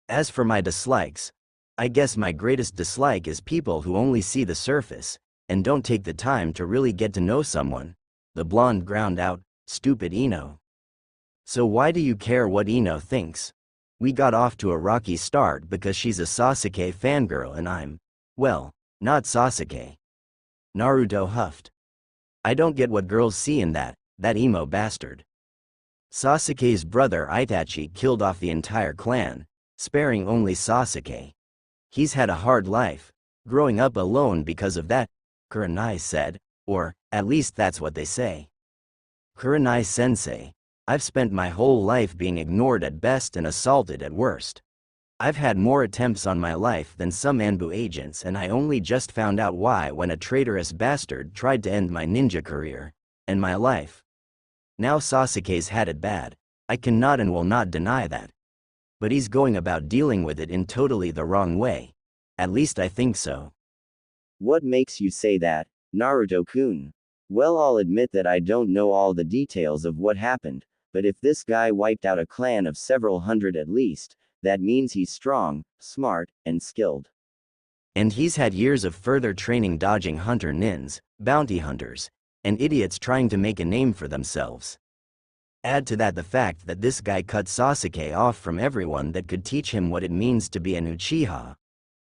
As for my dislikes, I guess my greatest dislike is people who only see the surface, and don't take the time to really get to know someone, the blonde ground out, stupid Ino. So why do you care what Ino thinks? We got off to a rocky start because she's a Sasuke fangirl and I'm, well, not Sasuke. Naruto huffed. I don't get what girls see in that emo bastard. Sasuke's brother Itachi killed off the entire clan, sparing only Sasuke. He's had a hard life, growing up alone because of that, Kurenai said, or, at least that's what they say. Kurenai-sensei, I've spent my whole life being ignored at best and assaulted at worst. I've had more attempts on my life than some Anbu agents and I only just found out why when a traitorous bastard tried to end my ninja career, and my life. Now Sasuke's had it bad, I cannot and will not deny that. But he's going about dealing with it in totally the wrong way. At least I think so. What makes you say that, Naruto-kun? Well, I'll admit that I don't know all the details of what happened, but if this guy wiped out a clan of several hundred at least, that means he's strong, smart, and skilled. And he's had years of further training dodging hunter nins, bounty hunters, and idiots trying to make a name for themselves. Add to that the fact that this guy cut Sasuke off from everyone that could teach him what it means to be an Uchiha.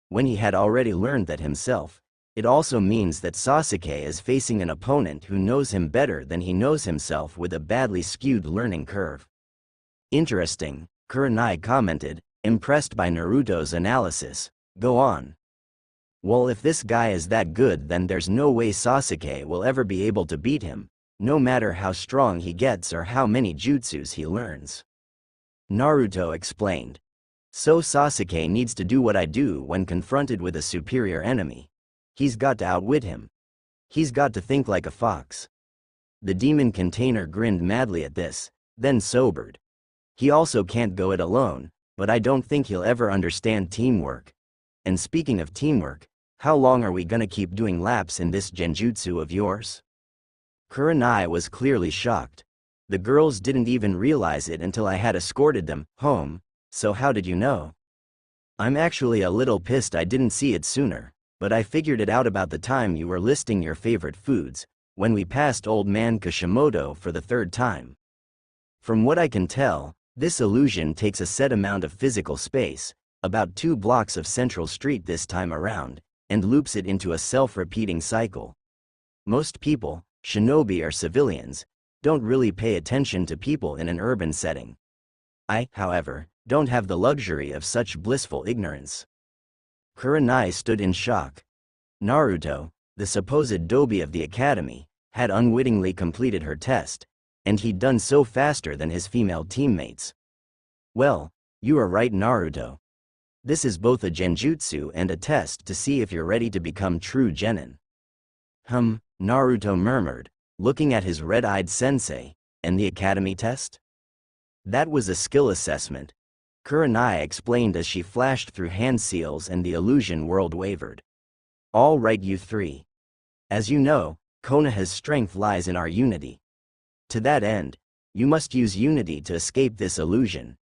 When he had already learned that himself, it also means that Sasuke is facing an opponent who knows him better than he knows himself with a badly skewed learning curve. Interesting, Kurenai commented, impressed by Naruto's analysis. Go on. Well, if this guy is that good, then there's no way Sasuke will ever be able to beat him, no matter how strong he gets or how many jutsus he learns. Naruto explained. So Sasuke needs to do what I do when confronted with a superior enemy. He's got to outwit him. He's got to think like a fox. The demon container grinned madly at this, then sobered. He also can't go it alone, but I don't think he'll ever understand teamwork. And speaking of teamwork, how long are we gonna keep doing laps in this genjutsu of yours? Kurenai was clearly shocked. The girls didn't even realize it until I had escorted them home, so how did you know? I'm actually a little pissed I didn't see it sooner, but I figured it out about the time you were listing your favorite foods, when we passed Old Man Kishimoto for the third time. From what I can tell, this illusion takes a set amount of physical space, about 2 blocks of Central Street this time around, and loops it into a self-repeating cycle. Most people, shinobi or civilians, don't really pay attention to people in an urban setting. I, however, don't have the luxury of such blissful ignorance. Kurenai stood in shock. Naruto, the supposed dobi of the academy, had unwittingly completed her test, and he'd done so faster than his female teammates. Well, you are right, Naruto. This is both a genjutsu and a test to see if you're ready to become true genin. Naruto murmured, looking at his red-eyed sensei, and the academy test? That was a skill assessment, Kurenai explained as she flashed through hand seals and the illusion world wavered. All right, you three. As you know, Konoha's strength lies in our unity. To that end, you must use unity to escape this illusion.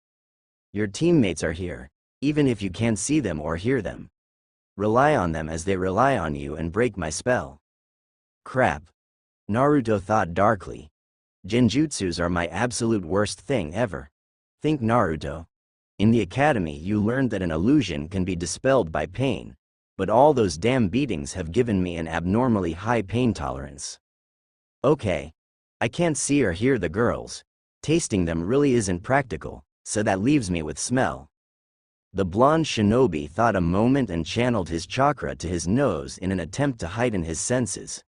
Your teammates are here, even if you can't see them or hear them. Rely on them as they rely on you and break my spell. Crap. Naruto thought darkly. Genjutsus are my absolute worst thing ever. Think, Naruto. In the academy you learned that an illusion can be dispelled by pain, but all those damn beatings have given me an abnormally high pain tolerance. Okay. I can't see or hear the girls. Tasting them really isn't practical, so that leaves me with smell. The blonde shinobi thought a moment and channeled his chakra to his nose in an attempt to heighten his senses.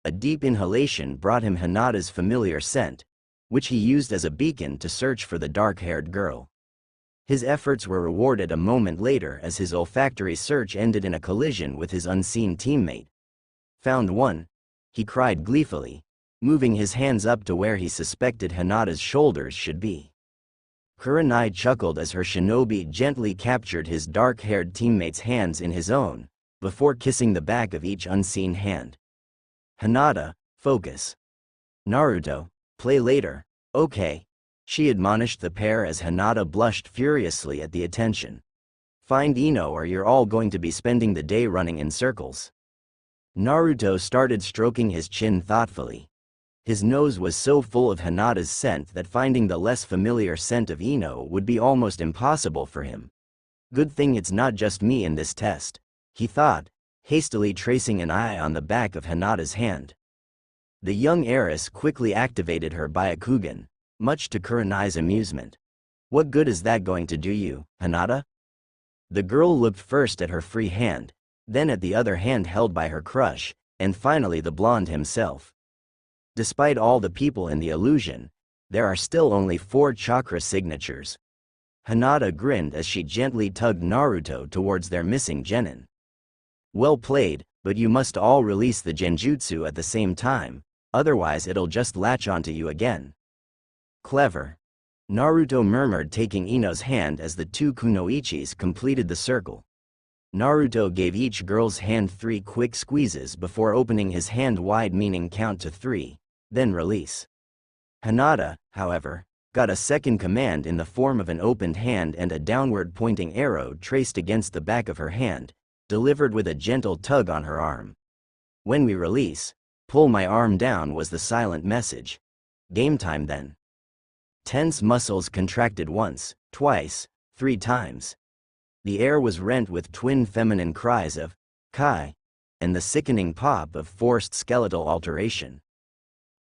A deep inhalation brought him Hinata's familiar scent, which he used as a beacon to search for the dark-haired girl. His efforts were rewarded a moment later as his olfactory search ended in a collision with his unseen teammate. Found one, he cried gleefully, moving his hands up to where he suspected Hinata's shoulders should be. Kurenai chuckled as her shinobi gently captured his dark-haired teammate's hands in his own, before kissing the back of each unseen hand. Hinata, focus. Naruto, Play later, okay? She admonished the pair as Hinata blushed furiously at the attention. Find Ino or you're all going to be spending the day running in circles. Naruto started stroking his chin thoughtfully. His nose was so full of Hinata's scent that finding the less familiar scent of Ino would be almost impossible for him. Good thing it's not just me in this test, he thought, hastily tracing an eye on the back of Hinata's hand. The young heiress quickly activated her Byakugan, much to Kurenai's amusement. What good is that going to do you, Hinata? The girl looked first at her free hand, then at the other hand held by her crush, and finally the blonde himself. Despite all the people in the illusion, there are still only 4 chakra signatures. Hinata grinned as she gently tugged Naruto towards their missing genin. Well played, but you must all release the genjutsu at the same time, otherwise it'll just latch onto you again. Clever. Naruto murmured, taking Ino's hand as the 2 kunoichis completed the circle. Naruto gave each girl's hand 3 quick squeezes before opening his hand wide, meaning count to 3, then release. Hinata, however, got a second command in the form of an opened hand and a downward pointing arrow traced against the back of her hand, delivered with a gentle tug on her arm. When we release, pull my arm down was the silent message. Game time then. Tense muscles contracted once, twice, 3 times. The air was rent with twin feminine cries of Kai, and the sickening pop of forced skeletal alteration.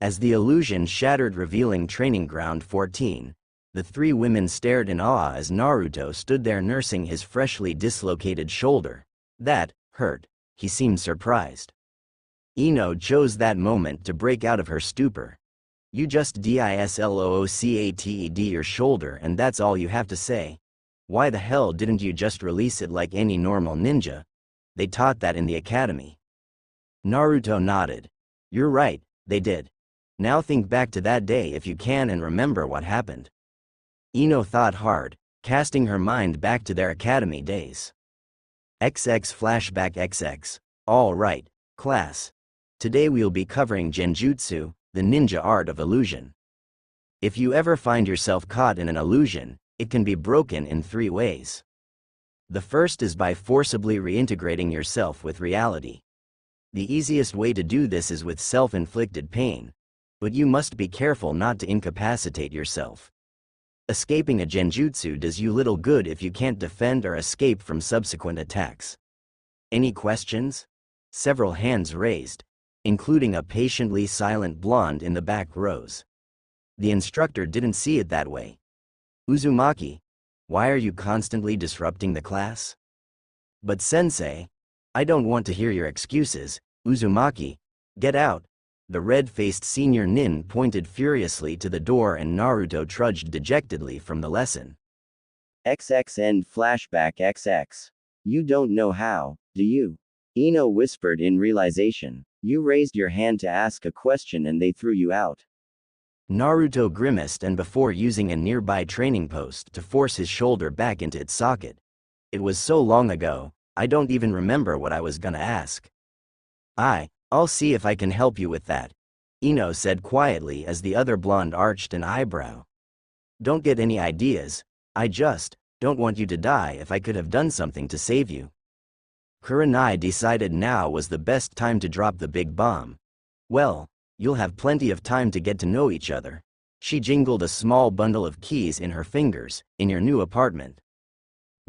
As the illusion shattered, revealing Training Ground 14, the 3 women stared in awe as Naruto stood there nursing his freshly dislocated shoulder. That hurt, he seemed surprised. Ino chose that moment to break out of her stupor. You just dislocated your shoulder and that's all you have to say? Why the hell didn't you just release it like any normal ninja? They taught that in the academy. Naruto nodded. You're right, they did. Now think back to that day if you can and remember what happened. Ino thought hard, casting her mind back to their academy days. XX flashback XX. All right, class. Today we'll be covering genjutsu, the ninja art of illusion. If you ever find yourself caught in an illusion, it can be broken in 3 ways. The first is by forcibly reintegrating yourself with reality. The easiest way to do this is with self-inflicted pain, but you must be careful not to incapacitate yourself. Escaping a genjutsu does you little good if you can't defend or escape from subsequent attacks. Any questions? Several hands raised, including a patiently silent blonde in the back rows. The instructor didn't see it that way. Uzumaki, why are you constantly disrupting the class? But sensei, I don't want to hear your excuses. Uzumaki, get out. The red-faced senior nin pointed furiously to the door and Naruto trudged dejectedly from the lesson. XXN flashback XX. You don't know how, do you? Ino whispered in realization. You raised your hand to ask a question and they threw you out. Naruto grimaced and before using a nearby training post to force his shoulder back into its socket. It was so long ago, I don't even remember what I was gonna ask. I'll see if I can help you with that, Ino said quietly as the other blonde arched an eyebrow. Don't get any ideas, I just don't want you to die. If I could have done something to save you. Kurenai decided now was the best time to drop the big bomb. Well, you'll have plenty of time to get to know each other. She jingled a small bundle of keys in her fingers, in your new apartment.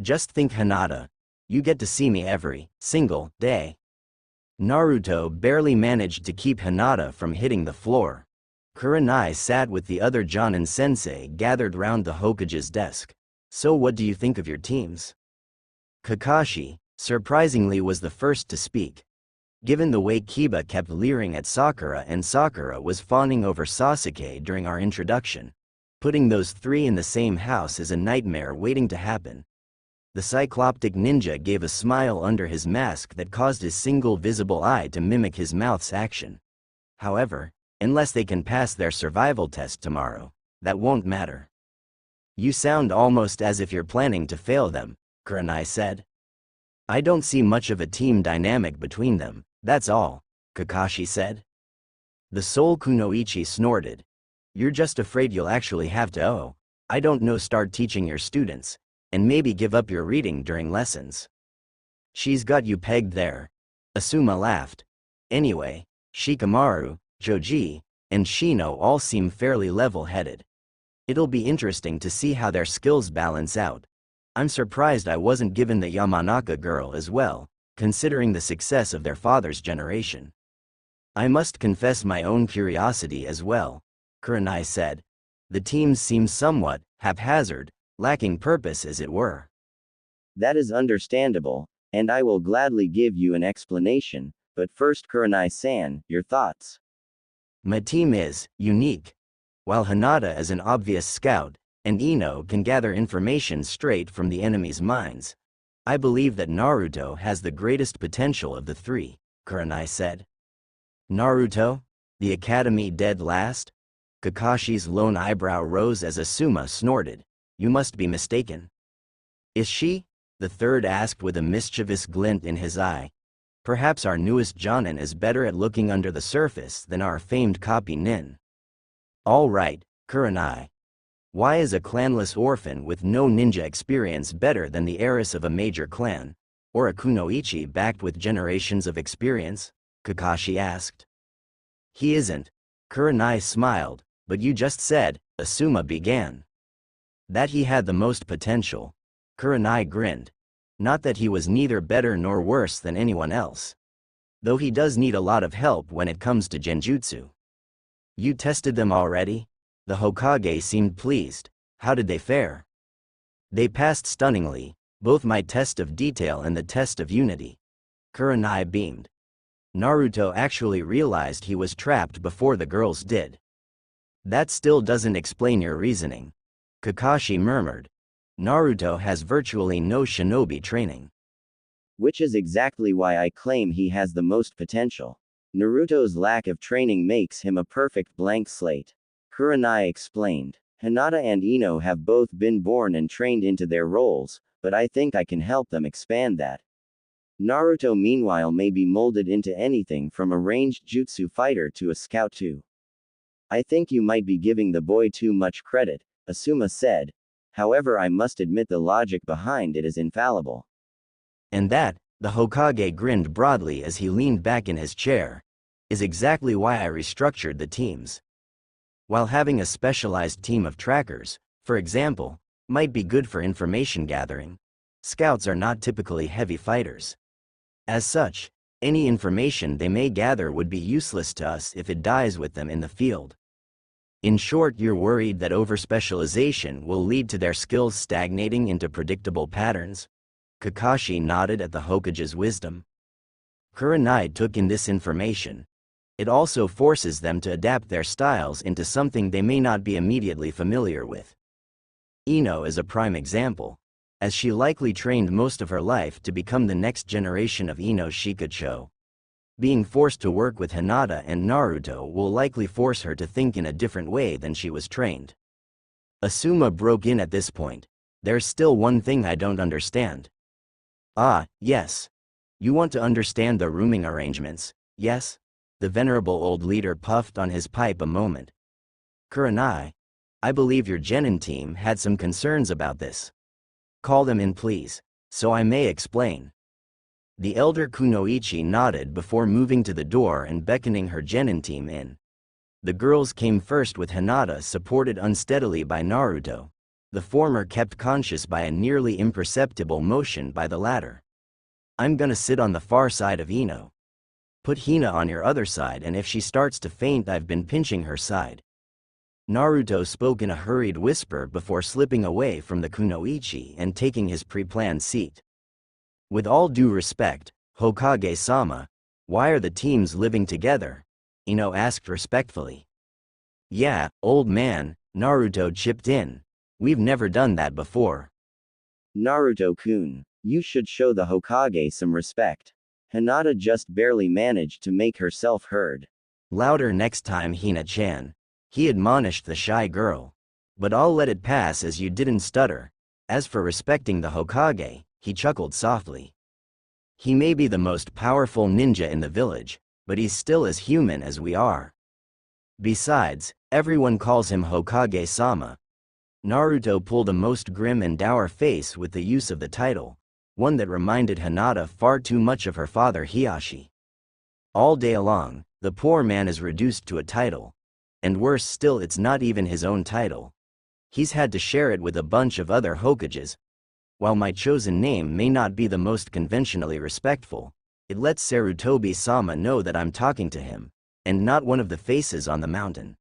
Just think, Hinata, you get to see me every single day. Naruto barely managed to keep Hinata from hitting the floor. Kurenai sat with the other Jonin sensei gathered round the Hokage's desk. So what do you think of your teams? Kakashi, surprisingly, was the first to speak. Given the way Kiba kept leering at Sakura and Sakura was fawning over Sasuke during our introduction, putting those 3 in the same house is a nightmare waiting to happen. The cycloptic ninja gave a smile under his mask that caused his single visible eye to mimic his mouth's action. However, unless they can pass their survival test tomorrow, that won't matter. You sound almost as if you're planning to fail them, Kurenai said. I don't see much of a team dynamic between them, that's all, Kakashi said. The Soul Kunoichi snorted. You're just afraid you'll actually have to, oh, I don't know, start teaching your students, and maybe give up your reading during lessons. She's got you pegged there. Asuma laughed. Anyway, Shikamaru, Joji, and Shino all seem fairly level-headed. It'll be interesting to see how their skills balance out. I'm surprised I wasn't given the Yamanaka girl as well, considering the success of their father's generation. I must confess my own curiosity as well, Kurenai said. The teams seem somewhat haphazard, lacking purpose as it were. That is understandable, and I will gladly give you an explanation, but first Kurenai-san, your thoughts. My team is unique. While Hinata is an obvious scout, and Ino can gather information straight from the enemy's minds, I believe that Naruto has the greatest potential of the three, Kurenai said. Naruto? The academy dead last? Kakashi's lone eyebrow rose as Asuma snorted. You must be mistaken. Is she? The third asked with a mischievous glint in his eye. Perhaps our newest Jonin is better at looking under the surface than our famed copy Nin. All right, Kurenai. Why is a clanless orphan with no ninja experience better than the heiress of a major clan, or a kunoichi backed with generations of experience? Kakashi asked. He isn't. Kurenai smiled, but you just said, Asuma began. That he had the most potential. Kurenai grinned. Not that he was neither better nor worse than anyone else. Though he does need a lot of help when it comes to genjutsu. You tested them already? The Hokage seemed pleased. How did they fare? They passed stunningly, both my test of detail and the test of unity. Kurenai beamed. Naruto actually realized he was trapped before the girls did. That still doesn't explain your reasoning. Kakashi murmured. Naruto has virtually no shinobi training. Which is exactly why I claim he has the most potential. Naruto's lack of training makes him a perfect blank slate. Kurenai explained. Hinata and Ino have both been born and trained into their roles, but I think I can help them expand that. Naruto meanwhile may be molded into anything from a ranged jutsu fighter to a scout too. I think you might be giving the boy too much credit, Asuma said. However, I must admit the logic behind it is infallible. And that, the Hokage grinned broadly as he leaned back in his chair, is exactly why I restructured the teams. While having a specialized team of trackers, for example, might be good for information gathering, scouts are not typically heavy fighters. As such, any information they may gather would be useless to us if it dies with them in the field. In short, you're worried that overspecialization will lead to their skills stagnating into predictable patterns? Kakashi nodded at the Hokage's wisdom. Kurenai took in this information. It also forces them to adapt their styles into something they may not be immediately familiar with. Ino is a prime example, as she likely trained most of her life to become the next generation of Ino Shikacho. Being forced to work with Hinata and Naruto will likely force her to think in a different way than she was trained. Asuma broke in at this point. There's still one thing I don't understand. Ah, yes. You want to understand the rooming arrangements, yes? The venerable old leader puffed on his pipe a moment. Kurenai, I believe your genin team had some concerns about this. Call them in please, so I may explain. The elder kunoichi nodded before moving to the door and beckoning her genin team in. The girls came first with Hinata supported unsteadily by Naruto. The former kept conscious by a nearly imperceptible motion by the latter. I'm gonna sit on the far side of Ino. Put Hina on your other side, and if she starts to faint, I've been pinching her side. Naruto spoke in a hurried whisper before slipping away from the kunoichi and taking his pre-planned seat. With all due respect, Hokage-sama, why are the teams living together? Ino asked respectfully. Yeah, old man, Naruto chipped in. We've never done that before. Naruto-kun, you should show the Hokage some respect. Hinata just barely managed to make herself heard. Louder next time, Hina-chan. He admonished the shy girl. But I'll let it pass as you didn't stutter. As for respecting the Hokage, he chuckled softly. He may be the most powerful ninja in the village, but he's still as human as we are. Besides, Everyone calls him Hokage-sama. Naruto pulled a most grim and dour face with the use of the title, one that reminded Hinata far too much of her father Hiashi. All day long, the poor man is reduced to a title. And worse still, it's not even his own title. He's had to share it with a bunch of other Hokages. While my chosen name may not be the most conventionally respectful, it lets Sarutobi-sama know that I'm talking to him, and not one of the faces on the mountain.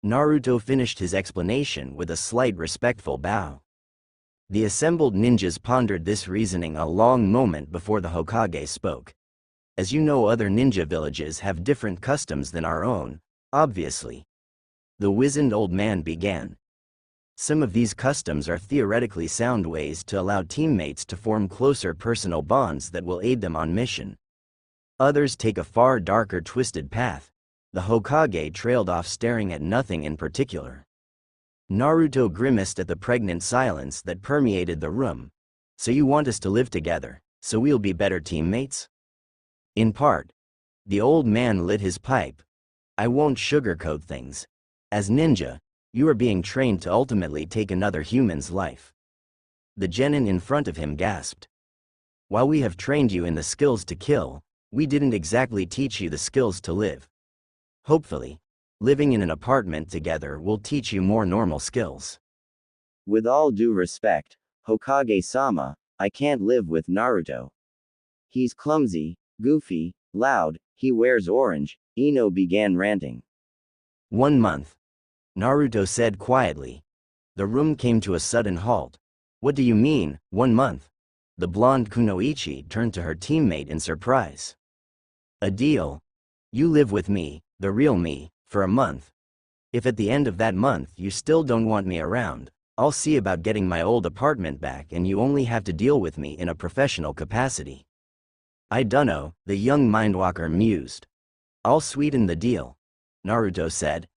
Naruto finished his explanation with a slight respectful bow. The assembled ninjas pondered this reasoning a long moment before the Hokage spoke. As you know, other ninja villages have different customs than our own, obviously. The wizened old man began. Some of these customs are theoretically sound ways to allow teammates to form closer personal bonds that will aid them on mission. Others take a far darker, twisted path. The Hokage trailed off, staring at nothing in particular. Naruto grimaced at the pregnant silence that permeated the room. So you want us to live together, so we'll be better teammates? In part. The old man lit his pipe. I won't sugarcoat things. As ninja, you are being trained to ultimately take another human's life. The genin in front of him gasped. While we have trained you in the skills to kill, we didn't exactly teach you the skills to live. Hopefully, living in an apartment together will teach you more normal skills. With all due respect, Hokage-sama, I can't live with Naruto. He's clumsy, goofy, loud, he wears orange, Ino began ranting. 1 month. Naruto said quietly. The room came to a sudden halt. What do you mean, 1 month? The blonde Kunoichi turned to her teammate in surprise. A deal. You live with me, the real me, for a month. If at the end of that month you still don't want me around, I'll see about getting my old apartment back and you only have to deal with me in a professional capacity. I dunno, the young mindwalker mused. I'll sweeten the deal, Naruto said.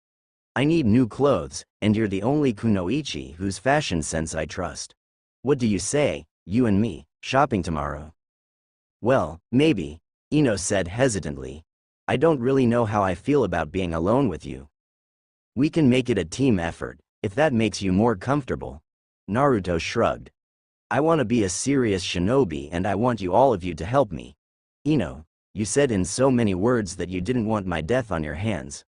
I need new clothes, and you're the only Kunoichi whose fashion sense I trust. What do you say, you and me, shopping tomorrow? Well, maybe, Ino said hesitantly. I don't really know how I feel about being alone with you. We can make it a team effort, if that makes you more comfortable. Naruto shrugged. I want to be a serious shinobi and I want all of you to help me. Ino, you said in so many words that you didn't want my death on your hands.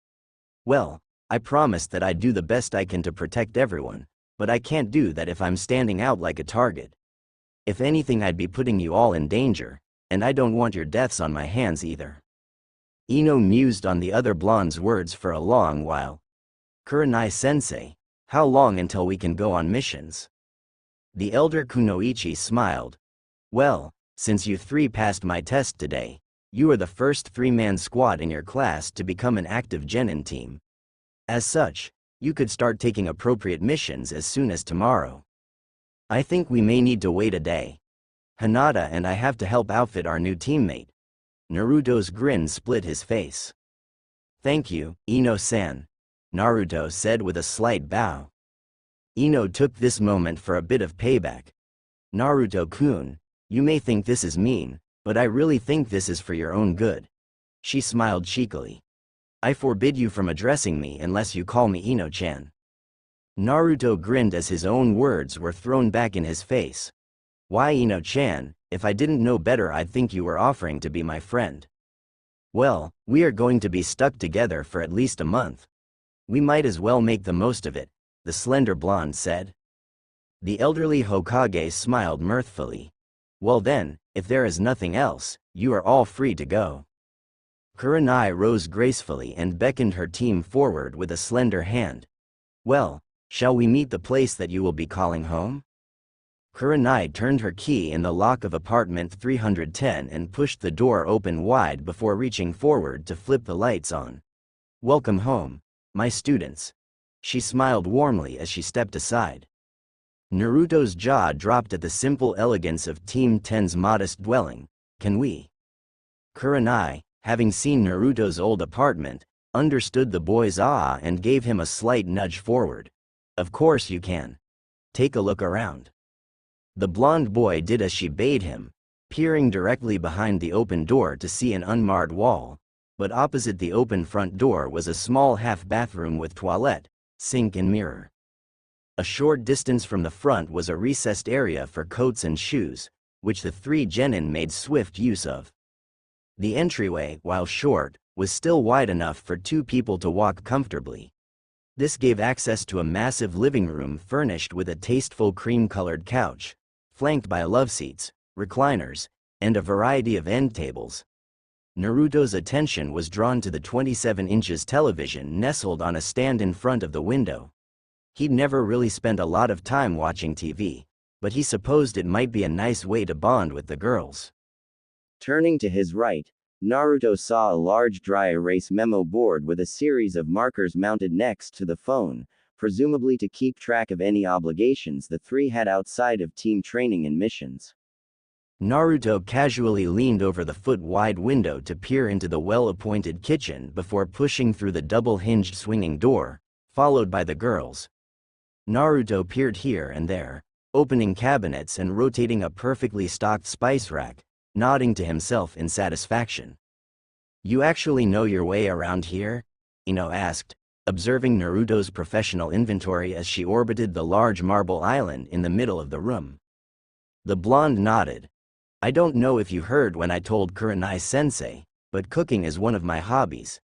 Well, I promised that I'd do the best I can to protect everyone, but I can't do that if I'm standing out like a target. If anything, I'd be putting you all in danger, and I don't want your deaths on my hands either. Ino mused on the other blonde's words for a long while. Kurenai-sensei, how long until we can go on missions? The elder Kunoichi smiled. Well, since you 3 passed my test today, you are the first 3-man squad in your class to become an active genin team. As such, you could start taking appropriate missions as soon as tomorrow. I think we may need to wait a day. Hinata and I have to help outfit our new teammate. Naruto's grin split his face. Thank you, Ino-san, Naruto said with a slight bow. Ino took this moment for a bit of payback. Naruto-kun, you may think this is mean, but I really think this is for your own good. She smiled cheekily. I forbid you from addressing me unless you call me Ino-chan. Naruto grinned as his own words were thrown back in his face. Why Ino-chan? If I didn't know better, I'd think you were offering to be my friend. Well, we are going to be stuck together for at least a month. We might as well make the most of it, the slender blonde said. The elderly Hokage smiled mirthfully. Well then, if there is nothing else, you are all free to go. Kurenai rose gracefully and beckoned her team forward with a slender hand. Well, shall we meet the place that you will be calling home? Kurenai turned her key in the lock of apartment 310 and pushed the door open wide before reaching forward to flip the lights on. Welcome home, my students. She smiled warmly as she stepped aside. Naruto's jaw dropped at the simple elegance of Team 10's modest dwelling. Can we? Kurenai, having seen Naruto's old apartment, understood the boy's awe and gave him a slight nudge forward. Of course you can. Take a look around. The blonde boy did as she bade him, peering directly behind the open door to see an unmarred wall. but opposite the open front door was a small half-bathroom with toilet, sink and mirror. A short distance from the front was a recessed area for coats and shoes, which the three genin made swift use of. The entryway, while short, was still wide enough for two people to walk comfortably. This gave access to a massive living room furnished with a tasteful cream-colored couch, flanked by love seats, recliners, and a variety of end tables. Naruto's attention was drawn to the 27-inch television nestled on a stand in front of the window. He'd never really spent a lot of time watching TV, but he supposed it might be a nice way to bond with the girls. Turning to his right, Naruto saw a large dry erase memo board with a series of markers mounted next to the phone, presumably to keep track of any obligations the three had outside of team training and missions. Naruto casually leaned over the foot-wide window to peer into the well-appointed kitchen before pushing through the double-hinged swinging door, followed by the girls. Naruto peered here and there, opening cabinets and rotating a perfectly stocked spice rack, nodding to himself in satisfaction. "You actually know your way around here?" Ino asked, observing Naruto's professional inventory as she orbited the large marble island in the middle of the room. The blonde nodded. "I don't know if you heard when I told Kurenai-sensei, but cooking is one of my hobbies.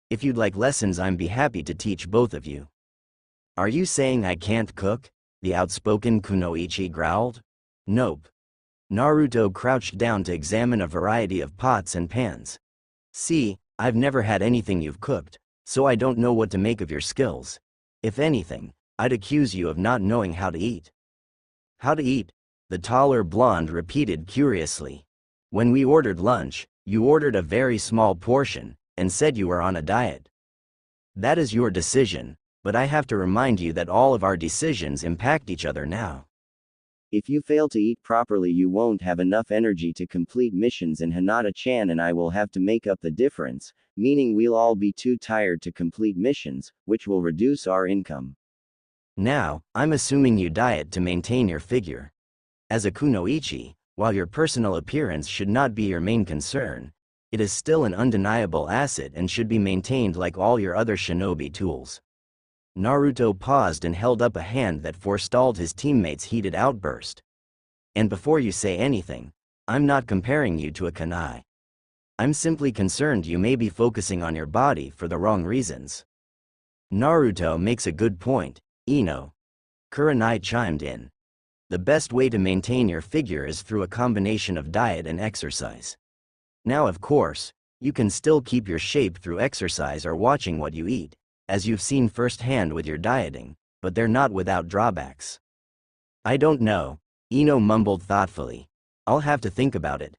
If you'd like lessons, I'd be happy to teach both of you." "Are you saying I can't cook?" the outspoken Kunoichi growled. "Nope." Naruto crouched down to examine a variety of pots and pans. "See, I've never had anything you've cooked, so I don't know what to make of your skills. If anything, I'd accuse you of not knowing how to eat." "How to eat?" the taller blonde repeated curiously. "When we ordered lunch, you ordered a very small portion, and said you were on a diet." "That is your decision, but I have to remind you that all of our decisions impact each other now. If you fail to eat properly, you won't have enough energy to complete missions, and Hinata-chan and I will have to make up the difference, meaning we'll all be too tired to complete missions, which will reduce our income." Now, I'm assuming you diet to maintain your figure. As a kunoichi, while your personal appearance should not be your main concern, it is still an undeniable asset and should be maintained like all your other shinobi tools. Naruto paused and held up a hand that forestalled his teammate's heated outburst. "And before you say anything, I'm not comparing you to a kunai. I'm simply concerned you may be focusing on your body for the wrong reasons." "Naruto makes a good point, Ino." Kurenai chimed in. "The best way to maintain your figure is through a combination of diet and exercise. Now, of course, you can still keep your shape through exercise or watching what you eat, as you've seen firsthand with your dieting, but they're not without drawbacks." "I don't know," Ino mumbled thoughtfully. "I'll have to think about it."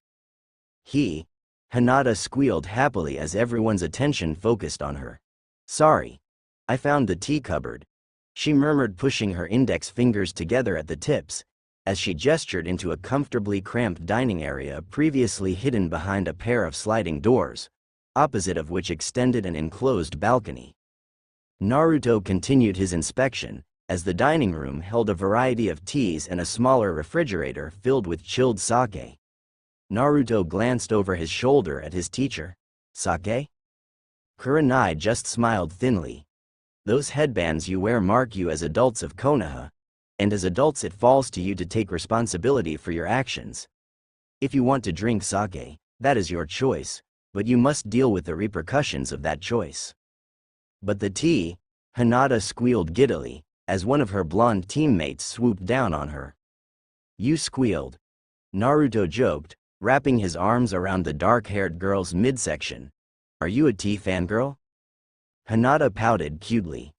Hinata squealed happily as everyone's attention focused on her. "Sorry. I found the tea cupboard," she murmured, pushing her index fingers together at the tips, as she gestured into a comfortably cramped dining area previously hidden behind a pair of sliding doors, opposite of which extended an enclosed balcony. Naruto continued his inspection, as the dining room held a variety of teas and a smaller refrigerator filled with chilled sake. Naruto glanced over his shoulder at his teacher. "Sake?" Kurenai just smiled thinly. "Those headbands you wear mark you as adults of Konoha, and as adults it falls to you to take responsibility for your actions. If you want to drink sake, that is your choice, but you must deal with the repercussions of that choice." "But the tea," Hinata squealed giddily, as one of her blonde teammates swooped down on her. "You squealed," Naruto joked, wrapping his arms around the dark-haired girl's midsection. "Are you a tea fangirl?" Hinata pouted cutely.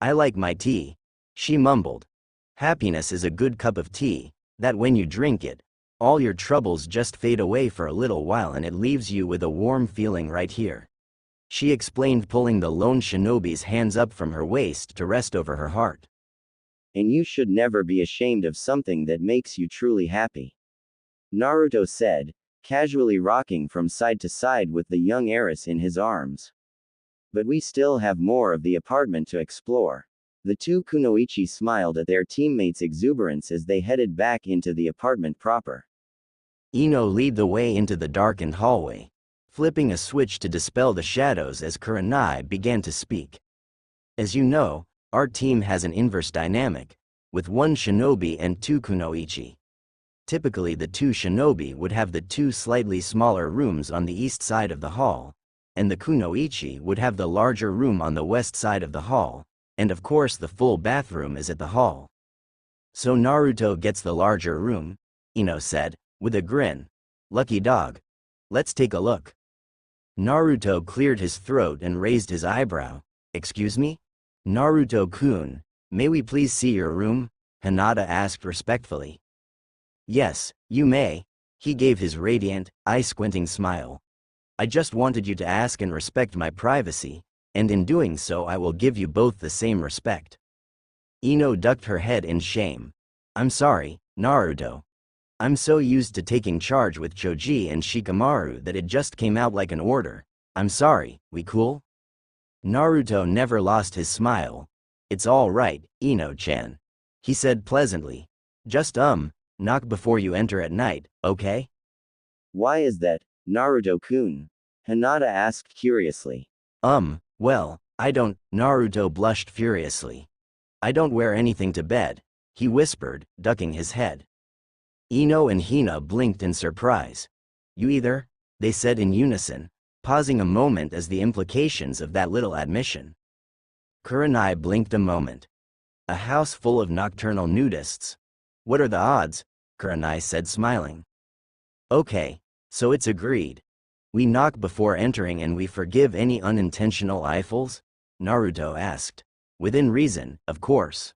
"I like my tea," she mumbled. "Happiness is a good cup of tea, that when you drink it, all your troubles just fade away for a little while and it leaves you with a warm feeling right here," she explained, pulling the lone shinobi's hands up from her waist to rest over her heart. "And you should never be ashamed of something that makes you truly happy," Naruto said, casually rocking from side to side with the young heiress in his arms. "But we still have more of the apartment to explore." The two kunoichi smiled at their teammates' exuberance as they headed back into the apartment proper. Ino led the way into the darkened hallway. flipping a switch to dispel the shadows as Kurenai began to speak. As you know, our team has an inverse dynamic, with one shinobi and two kunoichi. Typically the two shinobi would have the two slightly smaller rooms on the east side of the hall, and the kunoichi would have the larger room on the west side of the hall, and of course the full bathroom is at the hall. So Naruto gets the larger room, Ino said, with a grin. Lucky dog. Let's take a look. Naruto cleared his throat and raised his eyebrow. Excuse me? Naruto-kun, may we please see your room? Hinata asked respectfully. Yes, you may, he gave his radiant, eye-squinting smile. I just wanted you to ask and respect my privacy, and in doing so I will give you both the same respect. Ino ducked her head in shame. I'm sorry, Naruto. I'm so used to taking charge with Choji and Shikamaru that it just came out like an order. I'm sorry, we cool? Naruto never lost his smile. It's all right, Ino-chan. He said pleasantly. Just knock before you enter at night, okay? Why is that, Naruto-kun? Hinata asked curiously. Well, I don't, Naruto blushed furiously. I don't wear anything to bed, he whispered, ducking his head. Ino and Hina blinked in surprise. You either? They said in unison, pausing a moment as the implications of that little admission. Kurenai blinked a moment. A house full of nocturnal nudists. What are the odds? Kurenai said smiling. Okay, so it's agreed. We knock before entering and we forgive any unintentional eiffels? Naruto asked. Within reason, of course.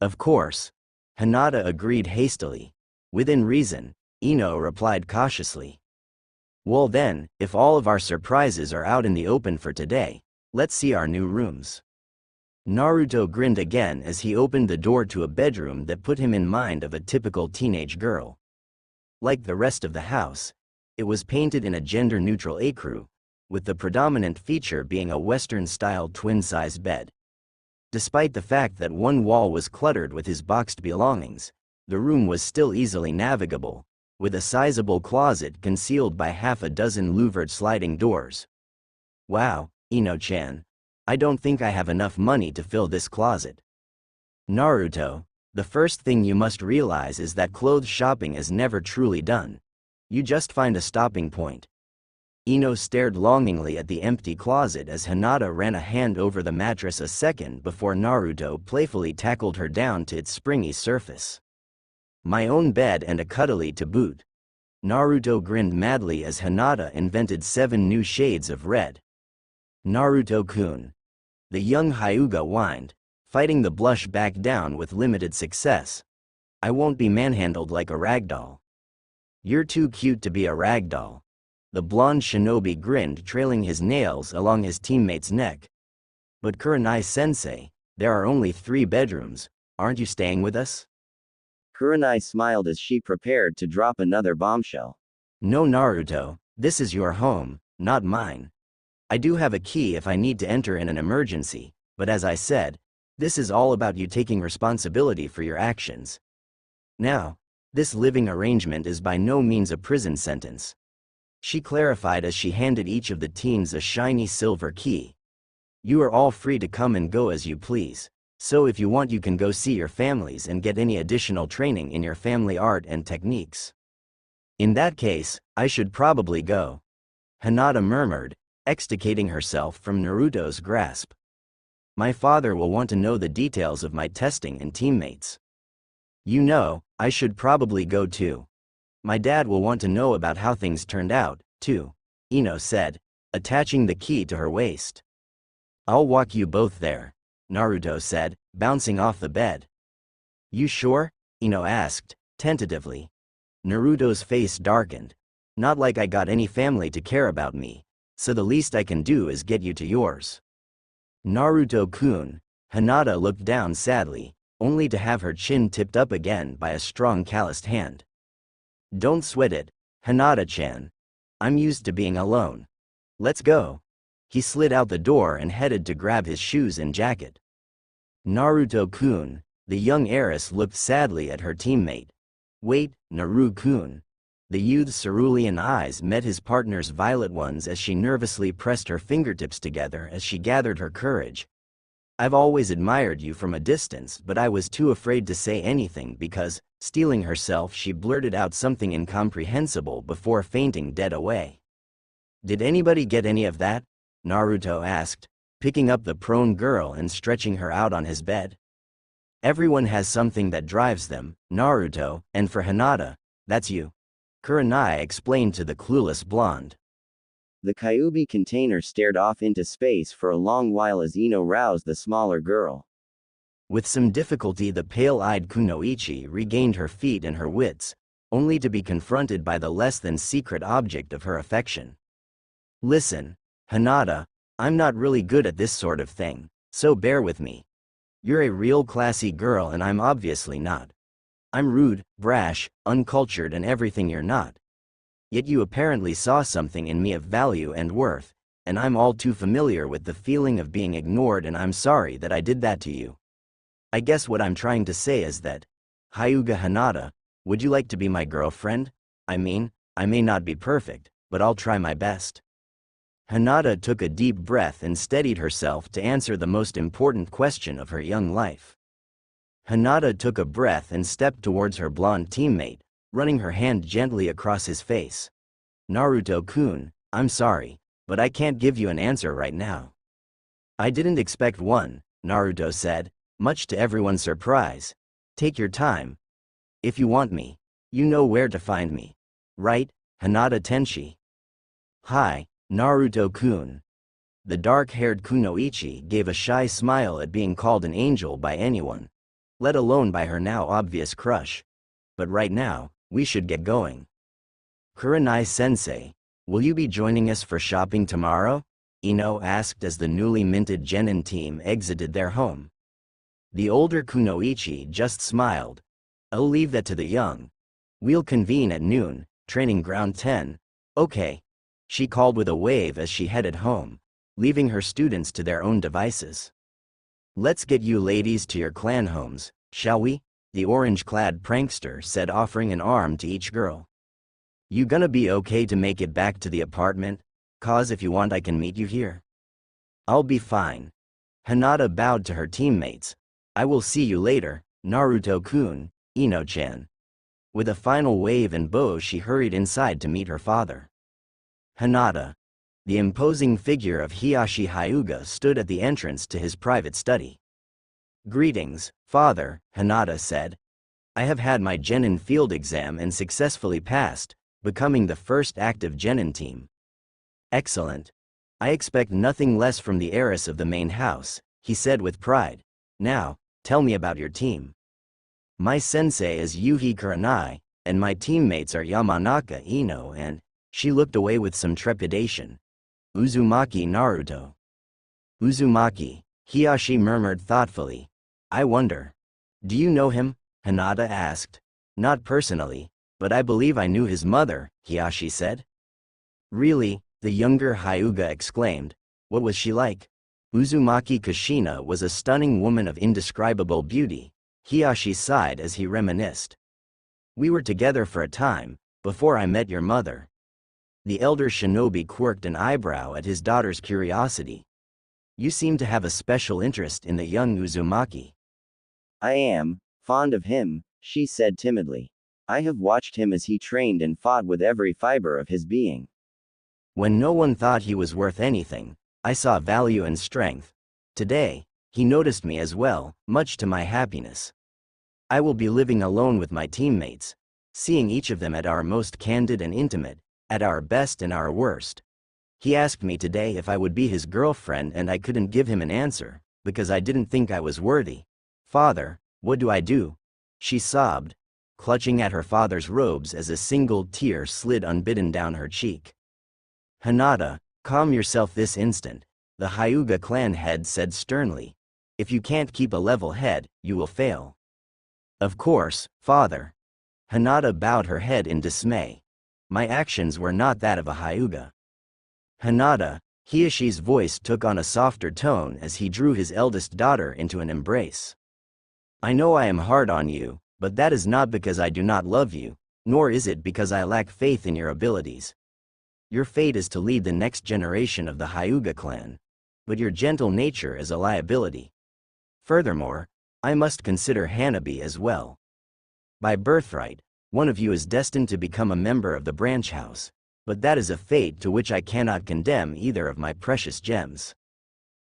Of course. Hinata agreed hastily. Within reason, Ino replied cautiously. Well then, if all of our surprises are out in the open for today, let's see our new rooms. Naruto grinned again as he opened the door to a bedroom that put him in mind of a typical teenage girl. Like the rest of the house, it was painted in a gender-neutral ecru, with the predominant feature being a Western-style twin-size bed. Despite the fact that one wall was cluttered with his boxed belongings, the room was still easily navigable, with a sizable closet concealed by half a dozen louvered sliding doors. Wow, Ino-chan. I don't think I have enough money to fill this closet. Naruto, the first thing you must realize is that clothes shopping is never truly done. You just find a stopping point. Ino stared longingly at the empty closet as Hinata ran a hand over the mattress a second before Naruto playfully tackled her down to its springy surface. My own bed and a cuddly to boot. Naruto grinned madly as Hinata invented 7 new shades of red. Naruto-kun. The young Hyuga whined, fighting the blush back down with limited success. I won't be manhandled like a ragdoll. You're too cute to be a ragdoll. The blonde shinobi grinned, trailing his nails along his teammate's neck. But Kurenai-sensei, there are only 3 bedrooms, aren't you staying with us? Kurenai smiled as she prepared to drop another bombshell. No Naruto, this is your home, not mine. I do have a key if I need to enter in an emergency, but as I said, this is all about you taking responsibility for your actions. Now, this living arrangement is by no means a prison sentence. She clarified as she handed each of the teens a shiny silver key. You are all free to come and go as you please, so if you want you can go see your families and get any additional training in your family art and techniques. In that case, I should probably go. Hinata murmured, extricating herself from Naruto's grasp. My father will want to know the details of my testing and teammates. You know, I should probably go too. My dad will want to know about how things turned out, too, Ino said, attaching the key to her waist. I'll walk you both there, Naruto said, bouncing off the bed. You sure? Ino asked, tentatively. Naruto's face darkened. Not like I got any family to care about me, so the least I can do is get you to yours. Naruto-kun, Hinata looked down sadly, only to have her chin tipped up again by a strong calloused hand. Don't sweat it, Hinata-chan. I'm used to being alone. Let's go. He slid out the door and headed to grab his shoes and jacket. Naruto-kun, the young heiress looked sadly at her teammate. Wait, Naru-kun. The youth's cerulean eyes met his partner's violet ones as she nervously pressed her fingertips together as she gathered her courage. I've always admired you from a distance, but I was too afraid to say anything because, steeling herself, she blurted out something incomprehensible before fainting dead away. Did anybody get any of that? Naruto asked, picking up the prone girl and stretching her out on his bed. Everyone has something that drives them, Naruto, and for Hinata, that's you. Kurenai explained to the clueless blonde. The Kyuubi container stared off into space for a long while as Ino roused the smaller girl. With some difficulty, the pale-eyed Kunoichi regained her feet and her wits, only to be confronted by the less-than-secret object of her affection. Listen, Hinata, I'm not really good at this sort of thing, so bear with me. You're a real classy girl and I'm obviously not. I'm rude, brash, uncultured and everything you're not. Yet you apparently saw something in me of value and worth, and I'm all too familiar with the feeling of being ignored and I'm sorry that I did that to you. I guess what I'm trying to say is that, Hyuga Hinata, would you like to be my girlfriend? I mean, I may not be perfect, but I'll try my best. Hinata took a deep breath and steadied herself to answer the most important question of her young life. Hinata took a breath and stepped towards her blonde teammate, running her hand gently across his face. Naruto-kun, I'm sorry, but I can't give you an answer right now. I didn't expect one, Naruto said, much to everyone's surprise. Take your time. If you want me, you know where to find me. Right, Hinata Tenshi? Hi, Naruto-kun. The dark-haired Kunoichi gave a shy smile at being called an angel by anyone, let alone by her now obvious crush. But right now, we should get going. Kurenai-sensei, will you be joining us for shopping tomorrow? Ino asked as the newly minted genin team exited their home. The older Kunoichi just smiled. I'll leave that to the young. We'll convene at noon, training ground 10. Okay. She called with a wave as she headed home, leaving her students to their own devices. Let's get you ladies to your clan homes, shall we? The orange-clad prankster said, offering an arm to each girl. You gonna be okay to make it back to the apartment? 'Cause if you want I can meet you here. I'll be fine. Hinata bowed to her teammates. I will see you later, Naruto-kun, Ino-chan. With a final wave and bow she hurried inside to meet her father. Hinata. The imposing figure of Hiyashi Hyuga stood at the entrance to his private study. Greetings, father, Hinata said. I have had my genin field exam and successfully passed, becoming the first active genin team. Excellent. I expect nothing less from the heiress of the main house, he said with pride. Now, tell me about your team. My sensei is Yuhi Kurenai, and my teammates are Yamanaka Ino and, she looked away with some trepidation, Uzumaki Naruto. Uzumaki, Hiyashi murmured thoughtfully. I wonder. Do you know him? Hinata asked. Not personally, but I believe I knew his mother, Hiyashi said. Really? The younger Hyuga exclaimed. What was she like? Uzumaki Kushina was a stunning woman of indescribable beauty, Hiyashi sighed as he reminisced. We were together for a time, before I met your mother. The elder shinobi quirked an eyebrow at his daughter's curiosity. You seem to have a special interest in the young Uzumaki. I am fond of him, she said timidly. I have watched him as he trained and fought with every fiber of his being. When no one thought he was worth anything, I saw value and strength. Today, he noticed me as well, much to my happiness. I will be living alone with my teammates, seeing each of them at our most candid and intimate, at our best and our worst. He asked me today if I would be his girlfriend and I couldn't give him an answer, because I didn't think I was worthy. Father, what do I do? She sobbed, clutching at her father's robes as a single tear slid unbidden down her cheek. Hinata, calm yourself this instant, the Hyuga clan head said sternly. If you can't keep a level head, you will fail. Of course, father. Hinata bowed her head in dismay. My actions were not that of a Hyuga. Hinata, Hiyashi's voice took on a softer tone as he drew his eldest daughter into an embrace. I know I am hard on you, but that is not because I do not love you. Nor is it because I lack faith in your abilities. Your fate is to lead the next generation of the Hyuga clan, but your gentle nature is a liability. Furthermore, I must consider Hanabi as well. By birthright, one of you is destined to become a member of the branch house, but that is a fate to which I cannot condemn either of my precious gems.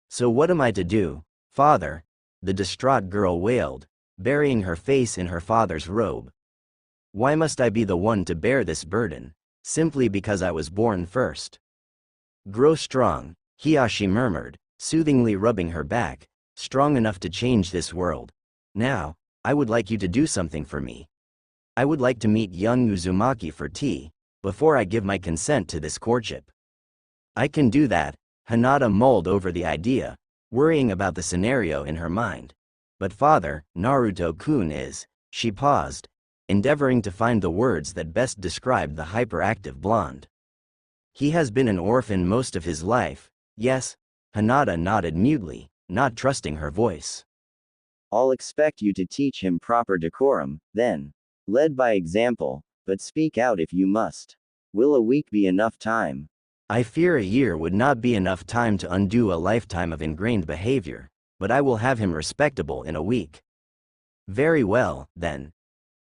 So what am I to do, father? The distraught girl wailed, burying her face in her father's robe. Why must I be the one to bear this burden, simply because I was born first? Grow strong, Hiyashi murmured, soothingly rubbing her back, strong enough to change this world. Now, I would like you to do something for me. I would like to meet young Uzumaki for tea, before I give my consent to this courtship. I can do that, Hinata mulled over the idea, worrying about the scenario in her mind. But father, Naruto-kun is, she paused, endeavoring to find the words that best described the hyperactive blonde. He has been an orphan most of his life, yes, Hinata nodded mutely, not trusting her voice. I'll expect you to teach him proper decorum, then. Led by example, but speak out if you must. Will a week be enough time? I fear a year would not be enough time to undo a lifetime of ingrained behavior, but I will have him respectable in a week. Very well, then.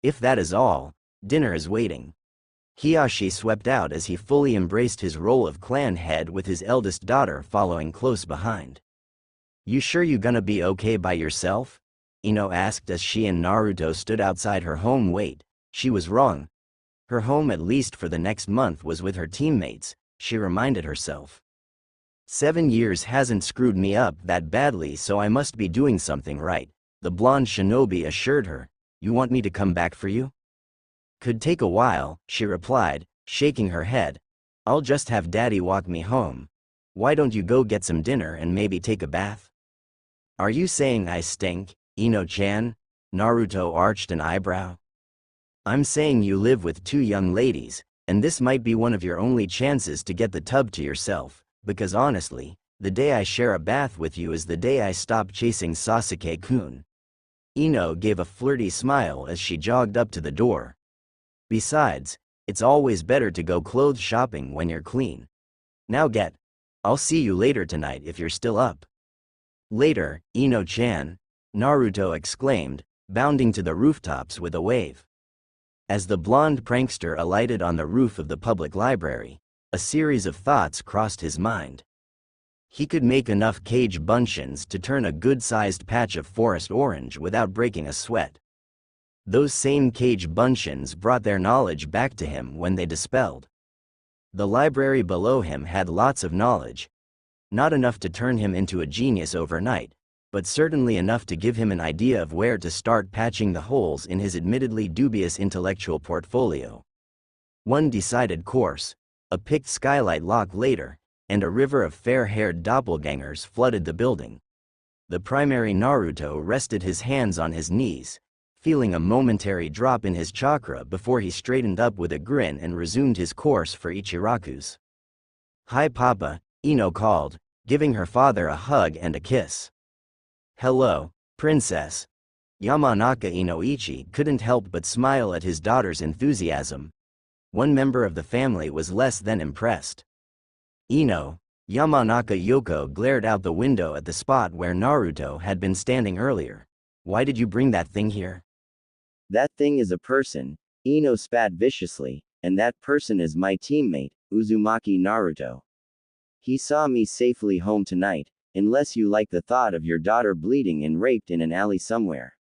If that is all, dinner is waiting. Hiyashi swept out as he fully embraced his role of clan head with his eldest daughter following close behind. You sure you gonna be okay by yourself? Ino asked as she and Naruto stood outside her home. Wait, she was wrong. Her home at least for the next month was with her teammates, she reminded herself. 7 years hasn't screwed me up that badly, so I must be doing something right, the blonde shinobi assured her. You want me to come back for you? Could take a while, she replied, shaking her head. I'll just have daddy walk me home. Why don't you go get some dinner and maybe take a bath? Are you saying I stink, Ino-chan? Naruto arched an eyebrow. I'm saying you live with 2 young ladies, and this might be one of your only chances to get the tub to yourself, because honestly, the day I share a bath with you is the day I stop chasing Sasuke-kun. Ino gave a flirty smile as she jogged up to the door. Besides, it's always better to go clothes shopping when you're clean. Now get. I'll see you later tonight if you're still up. Later, Ino-chan, Naruto exclaimed, bounding to the rooftops with a wave. As the blonde prankster alighted on the roof of the public library, a series of thoughts crossed his mind. He could make enough cage bunchins to turn a good-sized patch of forest orange without breaking a sweat. Those same cage bunchins brought their knowledge back to him when they dispelled. The library below him had lots of knowledge. Not enough to turn him into a genius overnight, but certainly enough to give him an idea of where to start patching the holes in his admittedly dubious intellectual portfolio. One decided course, a picked skylight lock later, and a river of fair-haired doppelgangers flooded the building. The primary Naruto rested his hands on his knees, feeling a momentary drop in his chakra before he straightened up with a grin and resumed his course for Ichiraku's. Hi Papa, Ino called, giving her father a hug and a kiss. Hello, Princess. Yamanaka Inoichi couldn't help but smile at his daughter's enthusiasm. One member of the family was less than impressed. Ino, Yamanaka Yoko glared out the window at the spot where Naruto had been standing earlier. Why did you bring that thing here? That thing is a person, Ino spat viciously, and that person is my teammate, Uzumaki Naruto. He saw me safely home tonight, unless you like the thought of your daughter bleeding and raped in an alley somewhere.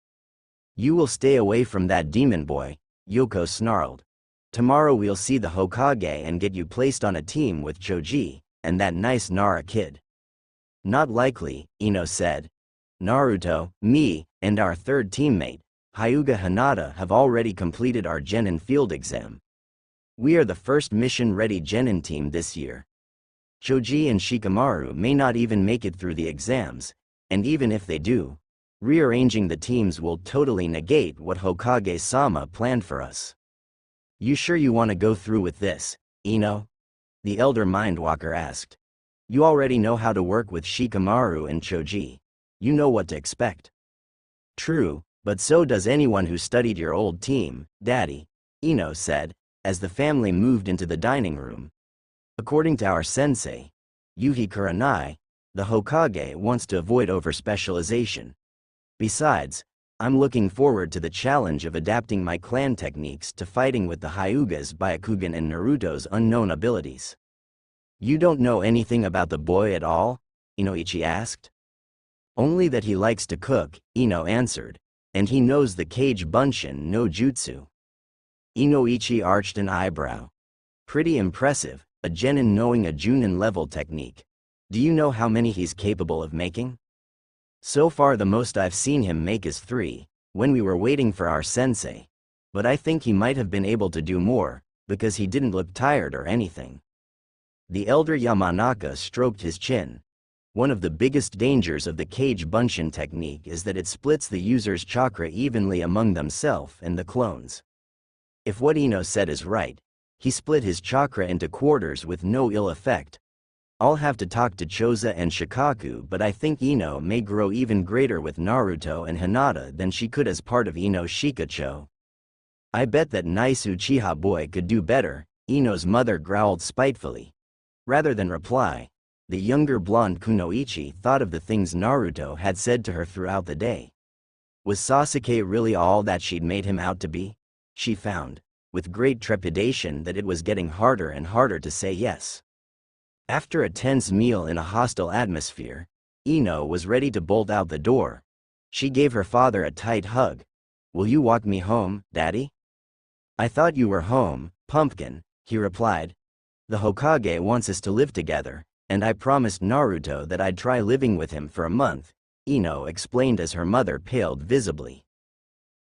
You will stay away from that demon boy, Yoko snarled. Tomorrow we'll see the Hokage and get you placed on a team with Choji, and that nice Nara kid. Not likely, Ino said. Naruto, me, and our third teammate, Hyuga Hinata have already completed our Genin field exam. We are the first mission-ready Genin team this year. Choji and Shikamaru may not even make it through the exams, and even if they do, rearranging the teams will totally negate what Hokage-sama planned for us. You sure you want to go through with this, Ino? The elder Mindwalker asked. You already know how to work with Shikamaru and Choji. You know what to expect. True, but so does anyone who studied your old team, Daddy. Ino said, as the family moved into the dining room. According to our sensei, Yuhi Kurenai, the Hokage wants to avoid over-specialization. Besides, I'm looking forward to the challenge of adapting my clan techniques to fighting with the Hyugas, Byakugan and Naruto's unknown abilities. You don't know anything about the boy at all? Inoichi asked. Only that he likes to cook, Ino answered, and he knows the Kage Bunshin no Jutsu. Inoichi arched an eyebrow. Pretty impressive, a genin knowing a Junin level technique. Do you know how many he's capable of making? So far the most I've seen him make is 3, when we were waiting for our sensei. But I think he might have been able to do more, because he didn't look tired or anything. The elder Yamanaka stroked his chin. One of the biggest dangers of the Kage Bunshin technique is that it splits the user's chakra evenly among themselves and the clones. If what Ino said is right, he split his chakra into quarters with no ill effect. I'll have to talk to Choza and Shikaku, but I think Ino may grow even greater with Naruto and Hinata than she could as part of Ino's Shikacho. I bet that nice Uchiha boy could do better, Ino's mother growled spitefully. Rather than reply, the younger blonde Kunoichi thought of the things Naruto had said to her throughout the day. Was Sasuke really all that she'd made him out to be? She found, with great trepidation, that it was getting harder and harder to say yes. After a tense meal in a hostile atmosphere, Ino was ready to bolt out the door. She gave her father a tight hug. Will you walk me home, Daddy? I thought you were home, Pumpkin, he replied. The Hokage wants us to live together, and I promised Naruto that I'd try living with him for a month, Ino explained as her mother paled visibly.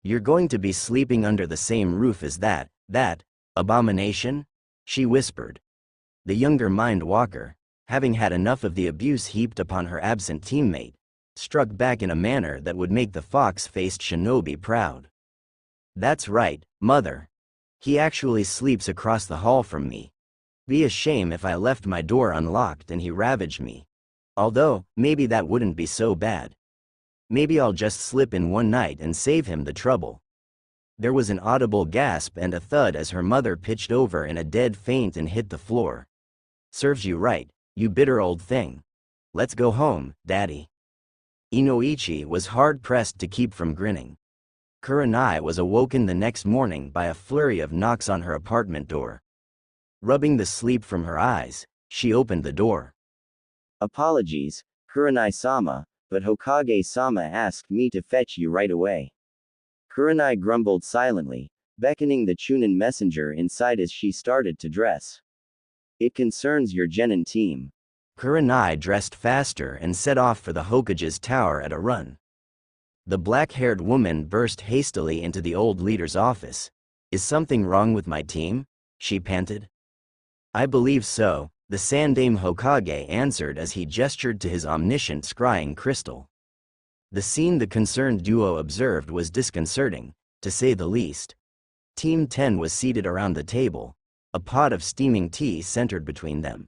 You're going to be sleeping under the same roof as that abomination? She whispered. The younger Mind Walker, having had enough of the abuse heaped upon her absent teammate, struck back in a manner that would make the fox-faced shinobi proud. That's right, Mother. He actually sleeps across the hall from me. Be a shame if I left my door unlocked and he ravaged me. Although, maybe that wouldn't be so bad. Maybe I'll just slip in one night and save him the trouble. There was an audible gasp and a thud as her mother pitched over in a dead faint and hit the floor. Serves you right, you bitter old thing. Let's go home, Daddy. Inoichi was hard-pressed to keep from grinning. Kurenai was awoken the next morning by a flurry of knocks on her apartment door. Rubbing the sleep from her eyes, she opened the door. Apologies, Kurenai-sama, but Hokage-sama asked me to fetch you right away. Kurenai grumbled silently, beckoning the Chunin messenger inside as she started to dress. It concerns your genin team. Kurenai dressed faster and set off for the Hokage's tower at a run. The black-haired woman burst hastily into the old leader's office. Is something wrong with my team? She panted. I believe so, the Sandaime Hokage answered as he gestured to his omniscient scrying crystal. The scene the concerned duo observed was disconcerting, to say the least. Team 10 was seated around the table, a pot of steaming tea centered between them.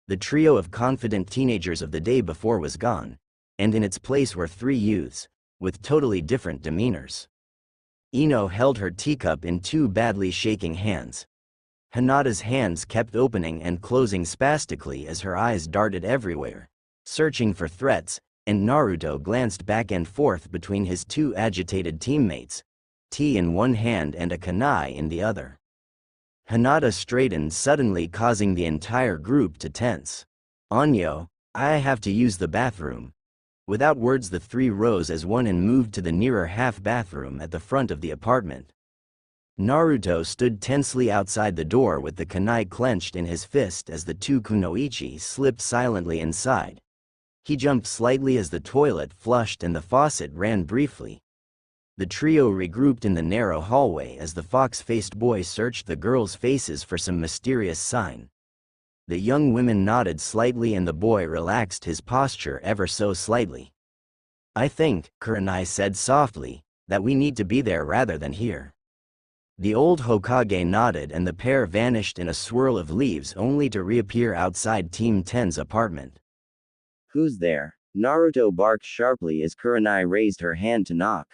The trio of confident teenagers of the day before was gone, and in its place were 3 youths, with totally different demeanors. Ino held her teacup in 2 badly shaking hands. Hinata's hands kept opening and closing spastically as her eyes darted everywhere, searching for threats, and Naruto glanced back and forth between his 2 agitated teammates, tea in one hand and a kunai in the other. Hinata straightened suddenly, causing the entire group to tense. Anyo, I have to use the bathroom. Without words the 3 rose as one and moved to the nearer half bathroom at the front of the apartment. Naruto stood tensely outside the door with the kunai clenched in his fist as the 2 kunoichi slipped silently inside. He jumped slightly as the toilet flushed and the faucet ran briefly. The trio regrouped in the narrow hallway as the fox-faced boy searched the girls' faces for some mysterious sign. The young women nodded slightly and the boy relaxed his posture ever so slightly. I think, Kurenai said softly, that we need to be there rather than here. The old Hokage nodded and the pair vanished in a swirl of leaves only to reappear outside Team 10's apartment. Who's there? Naruto barked sharply as Kurenai raised her hand to knock.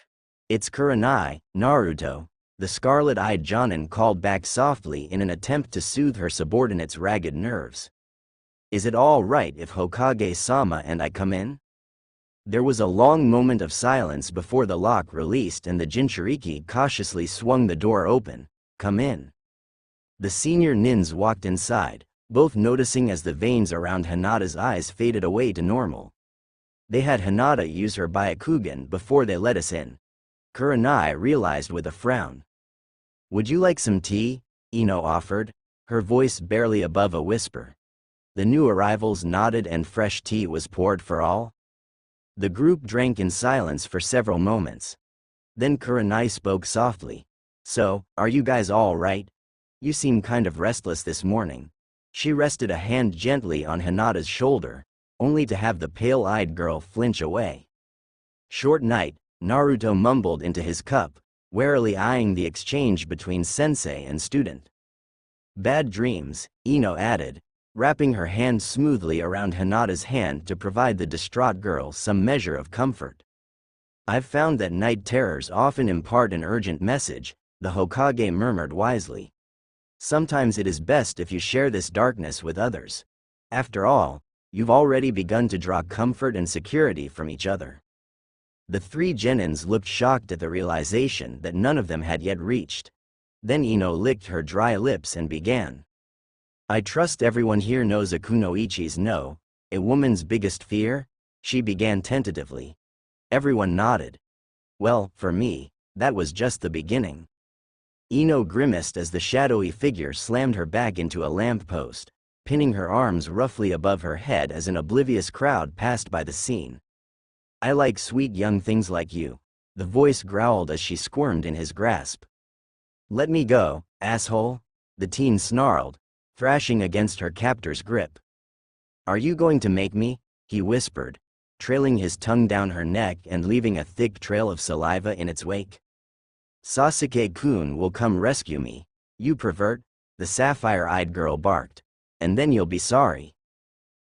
It's Kurenai, Naruto. The scarlet-eyed Jonin called back softly in an attempt to soothe her subordinate's ragged nerves. Is it all right if Hokage-sama and I come in? There was a long moment of silence before the lock released and the Jinchuriki cautiously swung the door open. Come in. The senior nins walked inside, both noticing as the veins around Hinata's eyes faded away to normal. They had Hinata use her Byakugan before they let us in. Kurenai realized with a frown. Would you like some tea? Ino offered, her voice barely above a whisper. The new arrivals nodded and fresh tea was poured for all. The group drank in silence for several moments. Then Kurenai spoke softly. So, are you guys all right? You seem kind of restless this morning. She rested a hand gently on Hinata's shoulder, only to have the pale-eyed girl flinch away. Short night, Naruto mumbled into his cup, warily eyeing the exchange between sensei and student. Bad dreams, Ino added, wrapping her hand smoothly around Hinata's hand to provide the distraught girl some measure of comfort. I've found that night terrors often impart an urgent message, the Hokage murmured wisely. Sometimes it is best if you share this darkness with others. After all, you've already begun to draw comfort and security from each other. The three genins looked shocked at the realization that none of them had yet reached. Then Ino licked her dry lips and began. I trust everyone here knows Akunoichi's no, a woman's biggest fear? She began tentatively. Everyone nodded. Well, for me, that was just the beginning. Ino grimaced as the shadowy figure slammed her back into a lamppost, pinning her arms roughly above her head as an oblivious crowd passed by the scene. I like sweet young things like you, the voice growled as she squirmed in his grasp. Let me go, asshole, the teen snarled, thrashing against her captor's grip. Are you going to make me? He whispered, trailing his tongue down her neck and leaving a thick trail of saliva in its wake. Sasuke-kun will come rescue me, you pervert, the sapphire-eyed girl barked, and then you'll be sorry.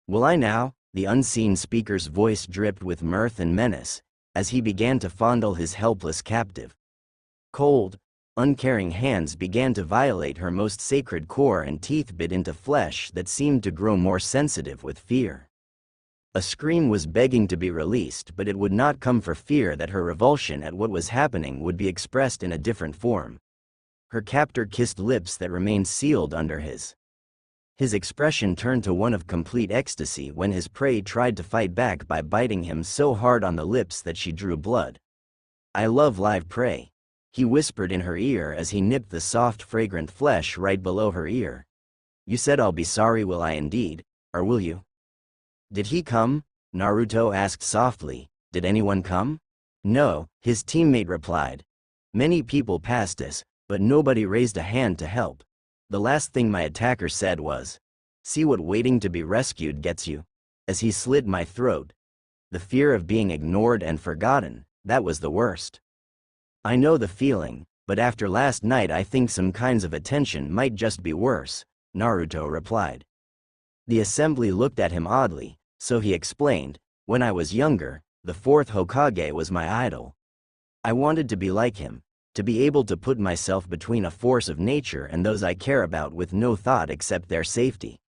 Will I now? The unseen speaker's voice dripped with mirth and menace, as he began to fondle his helpless captive. Cold, uncaring hands began to violate her most sacred core and teeth bit into flesh that seemed to grow more sensitive with fear. A scream was begging to be released, but it would not come for fear that her revulsion at what was happening would be expressed in a different form. Her captor kissed lips that remained sealed under his. His expression turned to one of complete ecstasy when his prey tried to fight back by biting him so hard on the lips that she drew blood. I love live prey, he whispered in her ear as he nipped the soft fragrant flesh right below her ear. You said I'll be sorry, will I indeed, or will you? Did he come? Naruto asked softly. Did anyone come? No, his teammate replied. Many people passed us, but nobody raised a hand to help. The last thing my attacker said was, see what waiting to be rescued gets you, as he slit my throat. The fear of being ignored and forgotten, that was the worst. I know the feeling, but after last night I think some kinds of attention might just be worse, Naruto replied. The assembly looked at him oddly, so he explained, when I was younger, the fourth Hokage was my idol. I wanted to be like him, to be able to put myself between a force of nature and those I care about with no thought except their safety.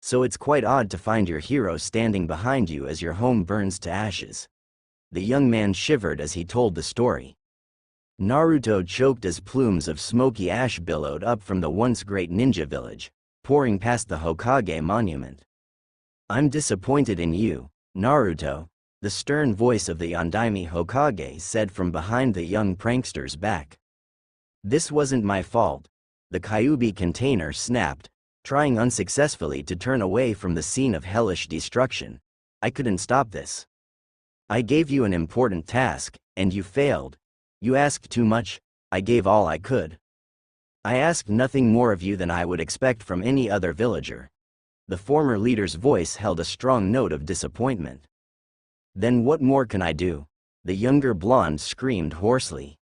So it's quite odd to find your hero standing behind you as your home burns to ashes. The young man shivered as he told the story. Naruto choked as plumes of smoky ash billowed up from the once great ninja village, pouring past the Hokage monument. I'm disappointed in you, Naruto, the stern voice of the Yondaime Hokage said from behind the young prankster's back. This wasn't my fault. The Kyuubi container snapped, trying unsuccessfully to turn away from the scene of hellish destruction. I couldn't stop this. I gave you an important task, and you failed. You asked too much, I gave all I could. I asked nothing more of you than I would expect from any other villager. The former leader's voice held a strong note of disappointment. Then what more can I do? The younger blonde screamed hoarsely.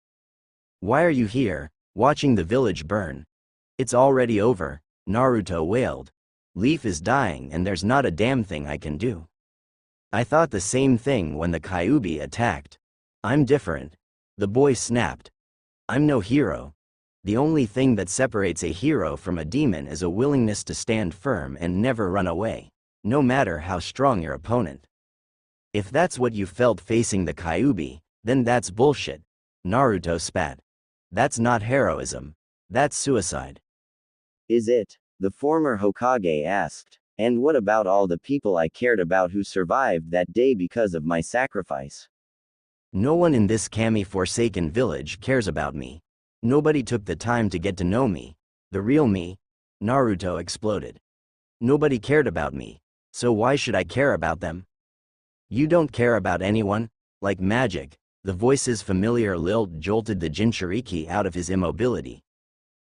Why are you here, watching the village burn? It's already over, Naruto wailed. Leaf is dying and there's not a damn thing I can do. I thought the same thing when the Kyuubi attacked. I'm different. The boy snapped. I'm no hero. The only thing that separates a hero from a demon is a willingness to stand firm and never run away, no matter how strong your opponent. If that's what you felt facing the Kyuubi, then that's bullshit. Naruto spat. That's not heroism. That's suicide. Is it? The former Hokage asked. And what about all the people I cared about who survived that day because of my sacrifice? No one in this Kami-forsaken village cares about me. Nobody took the time to get to know me. The real me? Naruto exploded. Nobody cared about me. So why should I care about them? You don't care about anyone? Like magic, the voice's familiar lilt jolted the Jinchuriki out of his immobility.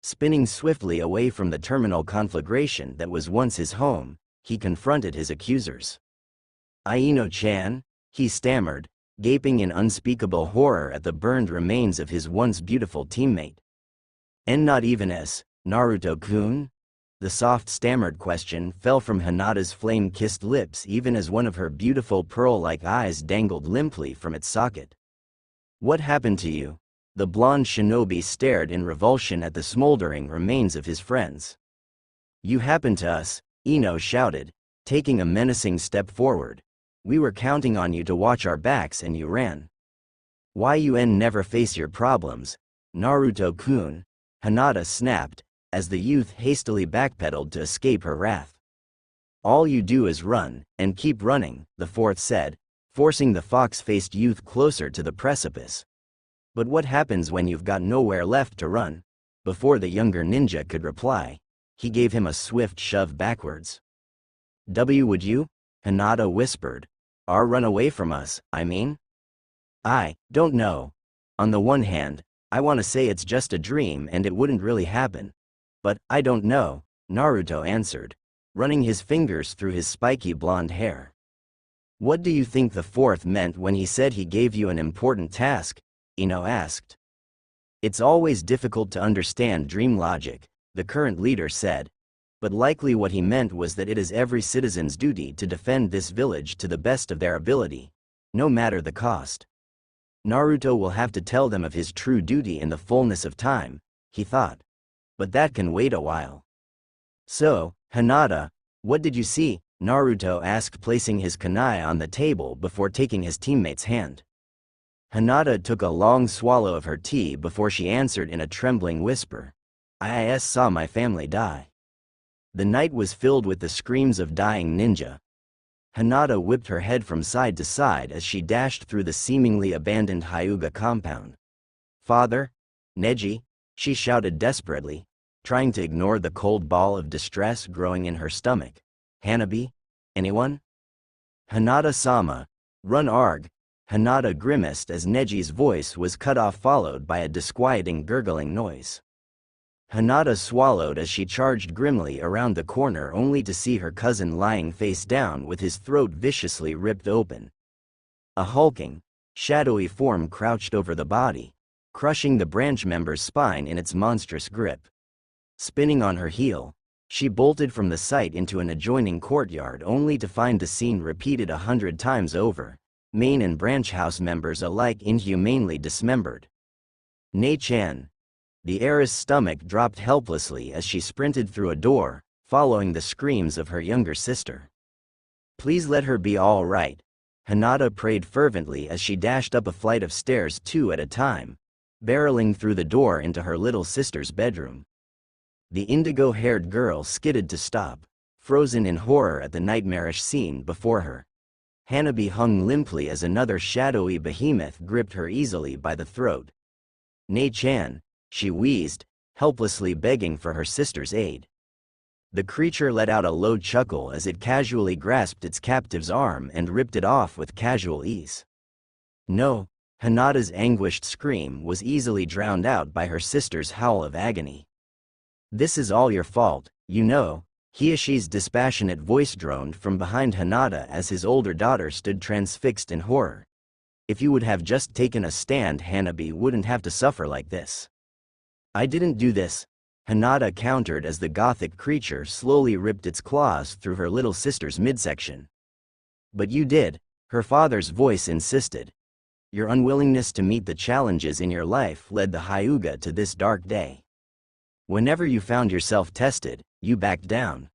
Spinning swiftly away from the terminal conflagration that was once his home, he confronted his accusers. Aino-chan, he stammered, gaping in unspeakable horror at the burned remains of his once beautiful teammate. And not even as, Naruto-kun? The soft stammered question fell from Hinata's flame-kissed lips even as one of her beautiful pearl-like eyes dangled limply from its socket. What happened to you? The blonde shinobi stared in revulsion at the smoldering remains of his friends. You happened to us, Ino shouted, taking a menacing step forward. We were counting on you to watch our backs and you ran. Why you never face your problems, Naruto-kun? Hinata snapped, as the youth hastily backpedaled to escape her wrath. All you do is run, and keep running, the fourth said, forcing the fox-faced youth closer to the precipice. But what happens when you've got nowhere left to run? Before the younger ninja could reply, he gave him a swift shove backwards. Would you? Hinata whispered. Or run away from us, I mean? I don't know. On the one hand, I want to say it's just a dream and it wouldn't really happen. But I don't know, Naruto answered, running his fingers through his spiky blonde hair. What do you think the fourth meant when he said he gave you an important task? Ino asked. It's always difficult to understand dream logic, the current leader said, but likely what he meant was that it is every citizen's duty to defend this village to the best of their ability, no matter the cost. Naruto will have to tell them of his true duty in the fullness of time, he thought. But that can wait a while. So, Hinata, what did you see? Naruto asked, placing his kunai on the table before taking his teammate's hand. Hinata took a long swallow of her tea before she answered in a trembling whisper. I saw my family die. The night was filled with the screams of dying ninja. Hinata whipped her head from side to side as she dashed through the seemingly abandoned Hyuga compound. Father? Neji? She shouted desperately, trying to ignore the cold ball of distress growing in her stomach. Hanabi? Anyone? Hinata-sama, run arg. Hinata grimaced as Neji's voice was cut off, followed by a disquieting gurgling noise. Hinata swallowed as she charged grimly around the corner only to see her cousin lying face down with his throat viciously ripped open. A hulking, shadowy form crouched over the body, crushing the branch member's spine in its monstrous grip. Spinning on her heel, she bolted from the site into an adjoining courtyard only to find the scene repeated 100 times over, main and branch house members alike inhumanely dismembered. Nei-chan. The heiress' stomach dropped helplessly as she sprinted through a door, following the screams of her younger sister. Please let her be all right, Hinata prayed fervently as she dashed up a flight of stairs 2 at a time, barreling through the door into her little sister's bedroom. The indigo-haired girl skidded to stop, frozen in horror at the nightmarish scene before her. Hanabi hung limply as another shadowy behemoth gripped her easily by the throat. Nei-chan, she wheezed, helplessly begging for her sister's aid. The creature let out a low chuckle as it casually grasped its captive's arm and ripped it off with casual ease. No, Hinata's anguished scream was easily drowned out by her sister's howl of agony. This is all your fault, you know, Hiyoshi's dispassionate voice droned from behind Hinata as his older daughter stood transfixed in horror. If you would have just taken a stand, Hanabi wouldn't have to suffer like this. I didn't do this, Hinata countered as the gothic creature slowly ripped its claws through her little sister's midsection. But you did, her father's voice insisted. Your unwillingness to meet the challenges in your life led the Hyuga to this dark day. Whenever you found yourself tested, you backed down.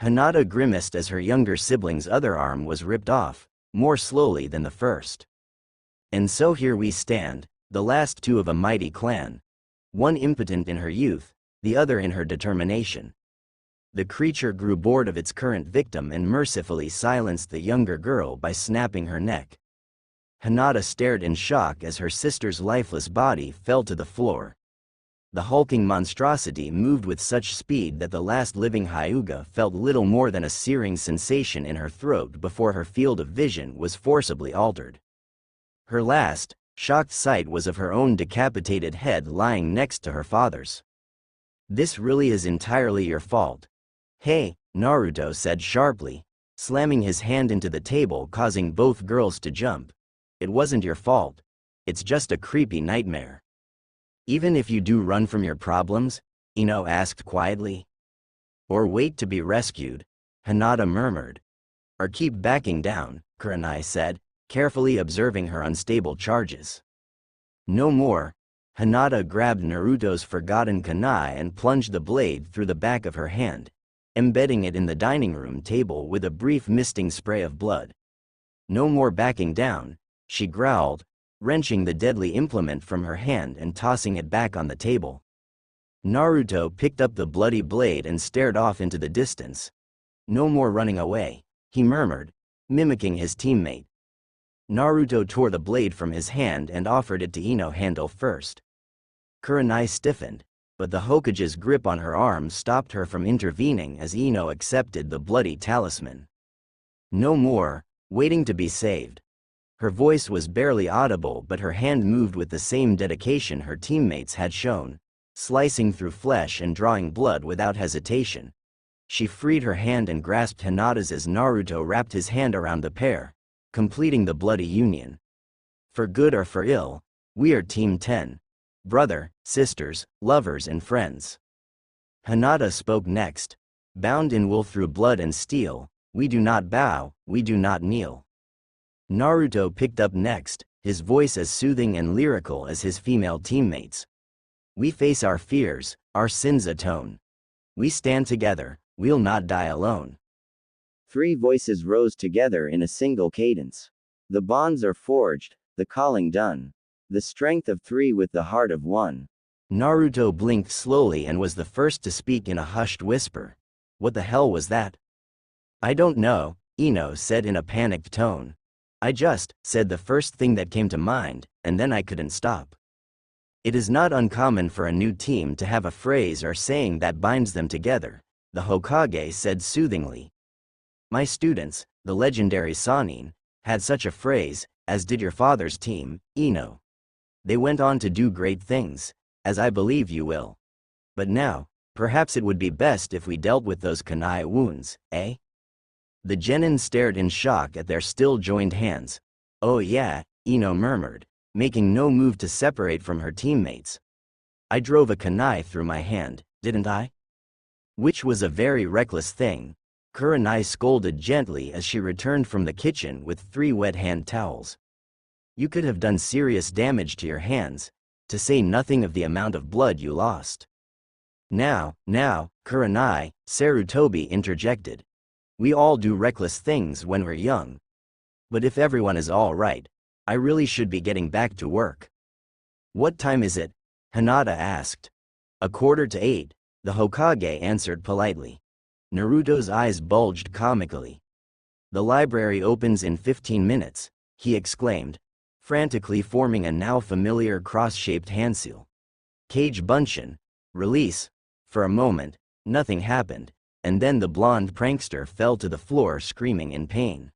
Hinata grimaced as her younger sibling's other arm was ripped off, more slowly than the first. And so here we stand, the last two of a mighty clan. One impotent in her youth, the other in her determination. The creature grew bored of its current victim and mercifully silenced the younger girl by snapping her neck. Hinata stared in shock as her sister's lifeless body fell to the floor. The hulking monstrosity moved with such speed that the last living Hyuga felt little more than a searing sensation in her throat before her field of vision was forcibly altered. Her last, shocked sight was of her own decapitated head lying next to her father's. "This really is entirely your fault." "Hey," Naruto said sharply, slamming his hand into the table, causing both girls to jump. "It wasn't your fault. It's just a creepy nightmare." "Even if you do run from your problems?" Ino asked quietly. "Or wait to be rescued?" Hinata murmured. "Or keep backing down," Kurenai said, carefully observing her unstable charges. "No more." Hinata grabbed Naruto's forgotten kunai and plunged the blade through the back of her hand, embedding it in the dining room table with a brief misting spray of blood. "No more backing down," she growled, wrenching the deadly implement from her hand and tossing it back on the table. Naruto picked up the bloody blade and stared off into the distance. "No more running away," he murmured, mimicking his teammate. Naruto tore the blade from his hand and offered it to Ino handle first. Kurenai stiffened, but the Hokage's grip on her arm stopped her from intervening as Ino accepted the bloody talisman. "No more, waiting to be saved." Her voice was barely audible, but her hand moved with the same dedication her teammates had shown, slicing through flesh and drawing blood without hesitation. She freed her hand and grasped Hinata's as Naruto wrapped his hand around the pair, completing the bloody union. "For good or for ill, we are Team 10. Brother, sisters, lovers and friends." Hinata spoke next. "Bound in wool through blood and steel, we do not bow, we do not kneel." Naruto picked up next, his voice as soothing and lyrical as his female teammates. "We face our fears, our sins atone. We stand together, we'll not die alone." Three voices rose together in a single cadence. "The bonds are forged, the calling done. The strength of three with the heart of one." Naruto blinked slowly and was the first to speak in a hushed whisper. "What the hell was that?" "I don't know," Ino said in a panicked tone. "I just said the first thing that came to mind, and then I couldn't stop." "It is not uncommon for a new team to have a phrase or saying that binds them together," the Hokage said soothingly. "My students, the legendary Sannin, had such a phrase, as did your father's team, Ino. They went on to do great things, as I believe you will. But now, perhaps it would be best if we dealt with those kunai wounds, eh?" The genin stared in shock at their still joined hands. "Oh yeah," Ino murmured, making no move to separate from her teammates. "I drove a kunai through my hand, didn't I?" "Which was a very reckless thing," Kurenai scolded gently as she returned from the kitchen with 3 wet hand towels. "You could have done serious damage to your hands, to say nothing of the amount of blood you lost." Now, Kurenai," Sarutobi interjected. "We all do reckless things when we're young. But if everyone is all right, I really should be getting back to work." "What time is it?" Hinata asked. 7:45, the Hokage answered politely. Naruto's eyes bulged comically. "The library opens in 15 minutes, he exclaimed, frantically forming a now familiar cross-shaped handseal. "Kage Bunshin, release." For a moment, nothing happened, and then the blonde prankster fell to the floor screaming in pain.